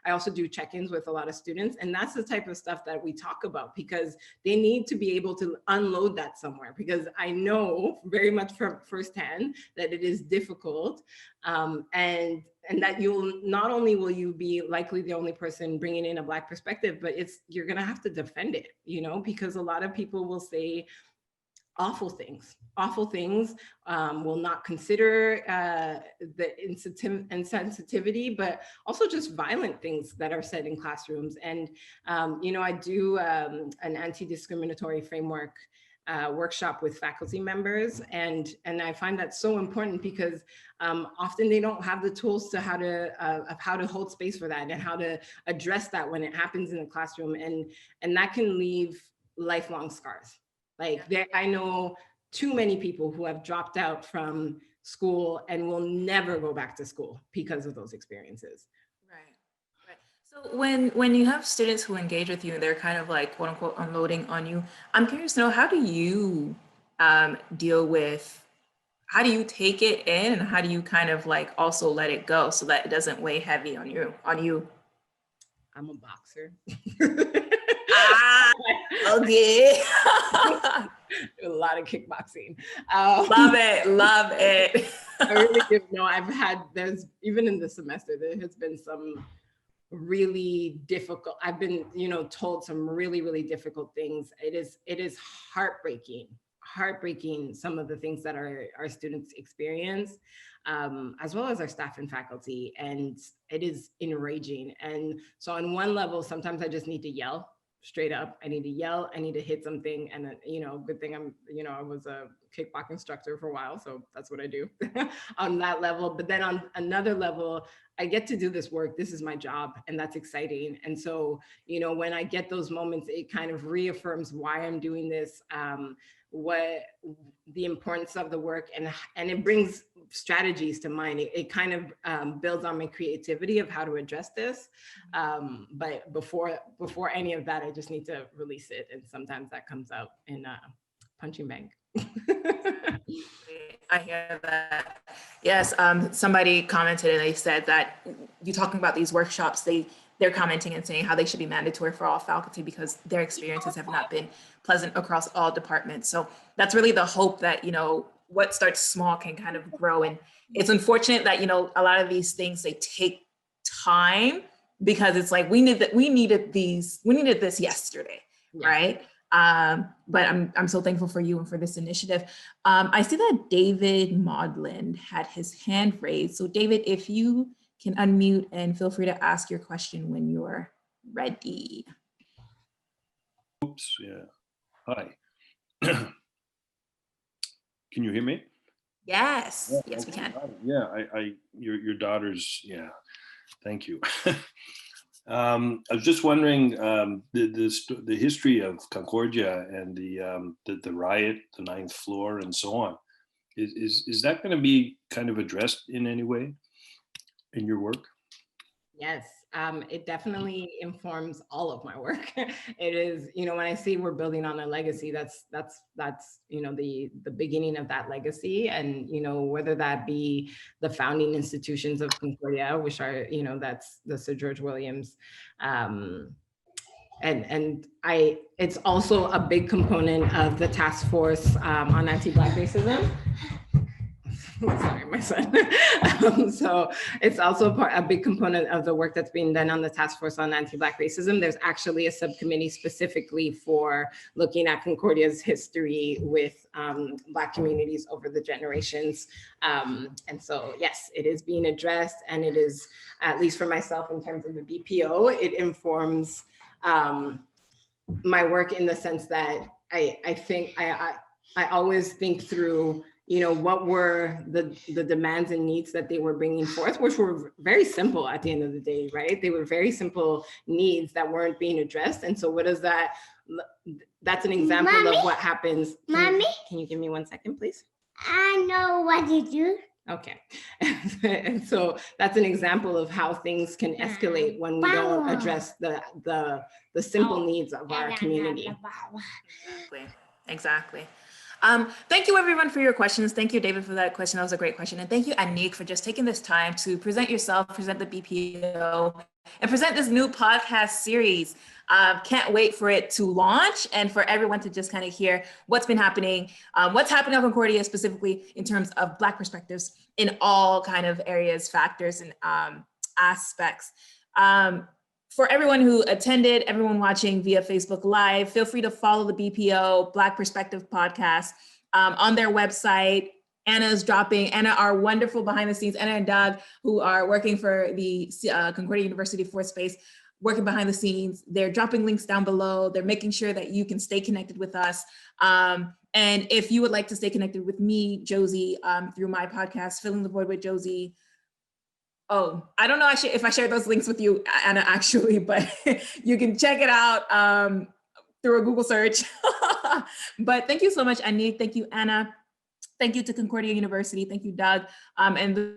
I also do check-ins with a lot of students, and that's the type of stuff that we talk about, because they need to be able to unload that somewhere, because I know very much from firsthand that it is difficult, and that not only will you be likely the only person bringing in a Black perspective, but you're gonna have to defend it, you know, because a lot of people will say awful things, will not consider the insensitivity, but also just violent things that are said in classrooms. And, you know, I do an anti-discriminatory framework workshop with faculty members, and I find that so important, because often they don't have the tools to how to hold space for that and how to address that when it happens in the classroom, and that can leave lifelong scars. Like I know too many people who have dropped out from school and will never go back to school because of those experiences. Right. So when you have students who engage with you and they're kind of like quote unquote unloading on you, I'm curious to know, how do you deal with, how do you take it in, and how do you kind of like also let it go so that it doesn't weigh heavy on you? I'm a boxer. Okay. A lot of kickboxing. Love it. I really do. No, there's even in the semester, there has been some really difficult, I've been, you know, told some really, really difficult things. It is heartbreaking some of the things that our students experience, as well as our staff and faculty. And it is enraging. And so on one level, sometimes I just need to yell straight up. I need to yell, I need to hit something. And, you know, good thing I was a kickbox instructor for a while, so that's what I do on that level. But then on another level, I get to do this work. This is my job, and that's exciting. And so, you know, when I get those moments, it kind of reaffirms why I'm doing this, what the importance of the work, and it brings strategies to mind. It kind of builds on my creativity of how to address this. But before any of that, I just need to release it. And sometimes that comes out in punching bag. I hear that. Yes, somebody commented and they said that you talking about these workshops, they're commenting and saying how they should be mandatory for all faculty because their experiences have not been pleasant across all departments. So that's really the hope that, you know, what starts small can kind of grow. And it's unfortunate that, you know, a lot of these things, they take time, because it's like, we needed this yesterday, yeah. Right? But I'm so thankful for you and for this initiative. I see that David Maudlin had his hand raised. So David, if you can unmute and feel free to ask your question when you're ready. Oops, yeah. Hi. Can you hear me? Yes, Yeah, yes, we can. Yeah, your daughter's, yeah, thank you. I was just wondering, the history of Concordia and the riot, the 9th floor, and so on. Is that going to be kind of addressed in any way in your work? Yes, it definitely informs all of my work. It is, you know, when I say we're building on a legacy, that's you know, the beginning of that legacy. And, you know, whether that be the founding institutions of Concordia, which are, you know, that's the Sir George Williams, and it's also a big component of the task force on anti-Black racism. Sorry, my son. So it's also a big component of the work that's being done on the task force on anti-Black racism. There's actually a subcommittee specifically for looking at Concordia's history with Black communities over the generations. And so, yes, it is being addressed, and it is, at least for myself in terms of the BPO, it informs my work in the sense that I think I always think through, you know, what were the demands and needs that they were bringing forth, which were very simple at the end of the day, right? They were very simple needs that weren't being addressed. And so what is that? That's an example Mommy? Of what happens. Mommy? Can you give me 1 second, please? I know what to do. Okay. And so that's an example of how things can escalate when we don't address the simple needs of our community. Exactly. Thank you everyone for your questions. Thank you, David, for that question. That was a great question. And thank you, Annick, for just taking this time to present yourself, present the BPO, and present this new podcast series. Can't wait for it to launch and for everyone to just kind of hear what's been happening, what's happening at Concordia specifically in terms of Black perspectives in all kind of areas, factors, and aspects. For everyone who attended, everyone watching via Facebook Live, feel free to follow the BPO Black Perspective podcast on their website. Anna, our wonderful behind the scenes, Anna and Doug, who are working for the Concordia University Fourth Space, working behind the scenes. They're dropping links down below. They're making sure that you can stay connected with us. And if you would like to stay connected with me, Josie, through my podcast, Filling the Void with Josie. Oh, I don't know actually if I shared those links with you, Anna, actually, but you can check it out through a Google search. But thank you so much, Annick. Thank you, Anna. Thank you to Concordia University. Thank you, Doug. And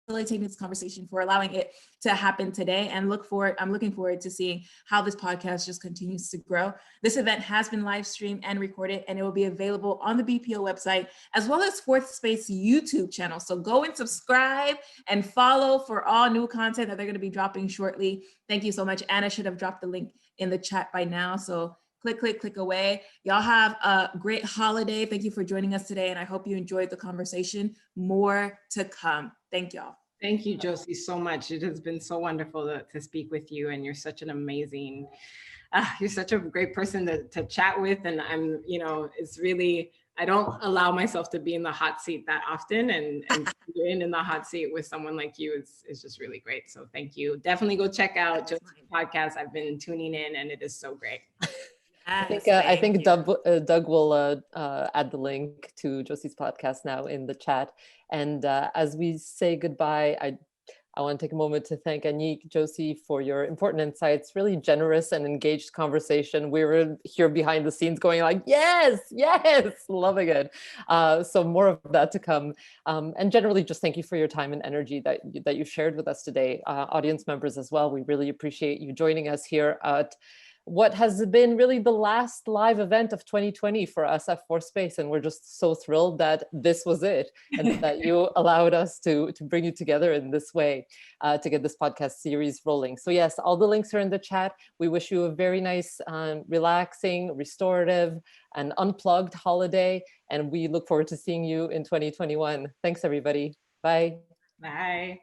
facilitating this conversation, for allowing it to happen today, and I'm looking forward to seeing how this podcast just continues to grow. This event has been live streamed and recorded, and it will be available on the BPO website as well as Fourth Space YouTube channel. So go and subscribe and follow for all new content that they're going to be dropping shortly. Thank you so much. Anna should have dropped the link in the chat by now. So click away. Y'all have a great holiday. Thank you for joining us today, and I hope you enjoyed the conversation. More to come. Thank y'all. Thank you, Josie, so much. It has been so wonderful to speak with you, and you're such an amazing, you're such a great person to chat with. And it's really, I don't allow myself to be in the hot seat that often, and you're in the hot seat with someone like you is just really great. So thank you. Definitely go check out Josie's podcast. I've been tuning in, and it is so great. I think Doug will add the link to Josie's podcast now in the chat. And as we say goodbye, I want to take a moment to thank Annick, Josie, for your important insights, really generous and engaged conversation. We were here behind the scenes going like, yes, loving it. So more of that to come. And generally just thank you for your time and energy that you shared with us today. Audience members as well, we really appreciate you joining us here at what has been really the last live event of 2020 for us at Fourth Space. And we're just so thrilled that this was it, and that you allowed us to bring you together in this way to get this podcast series rolling. So yes, all the links are in the chat. We wish you a very nice, relaxing, restorative, and unplugged holiday. And we look forward to seeing you in 2021. Thanks, everybody. Bye. Bye.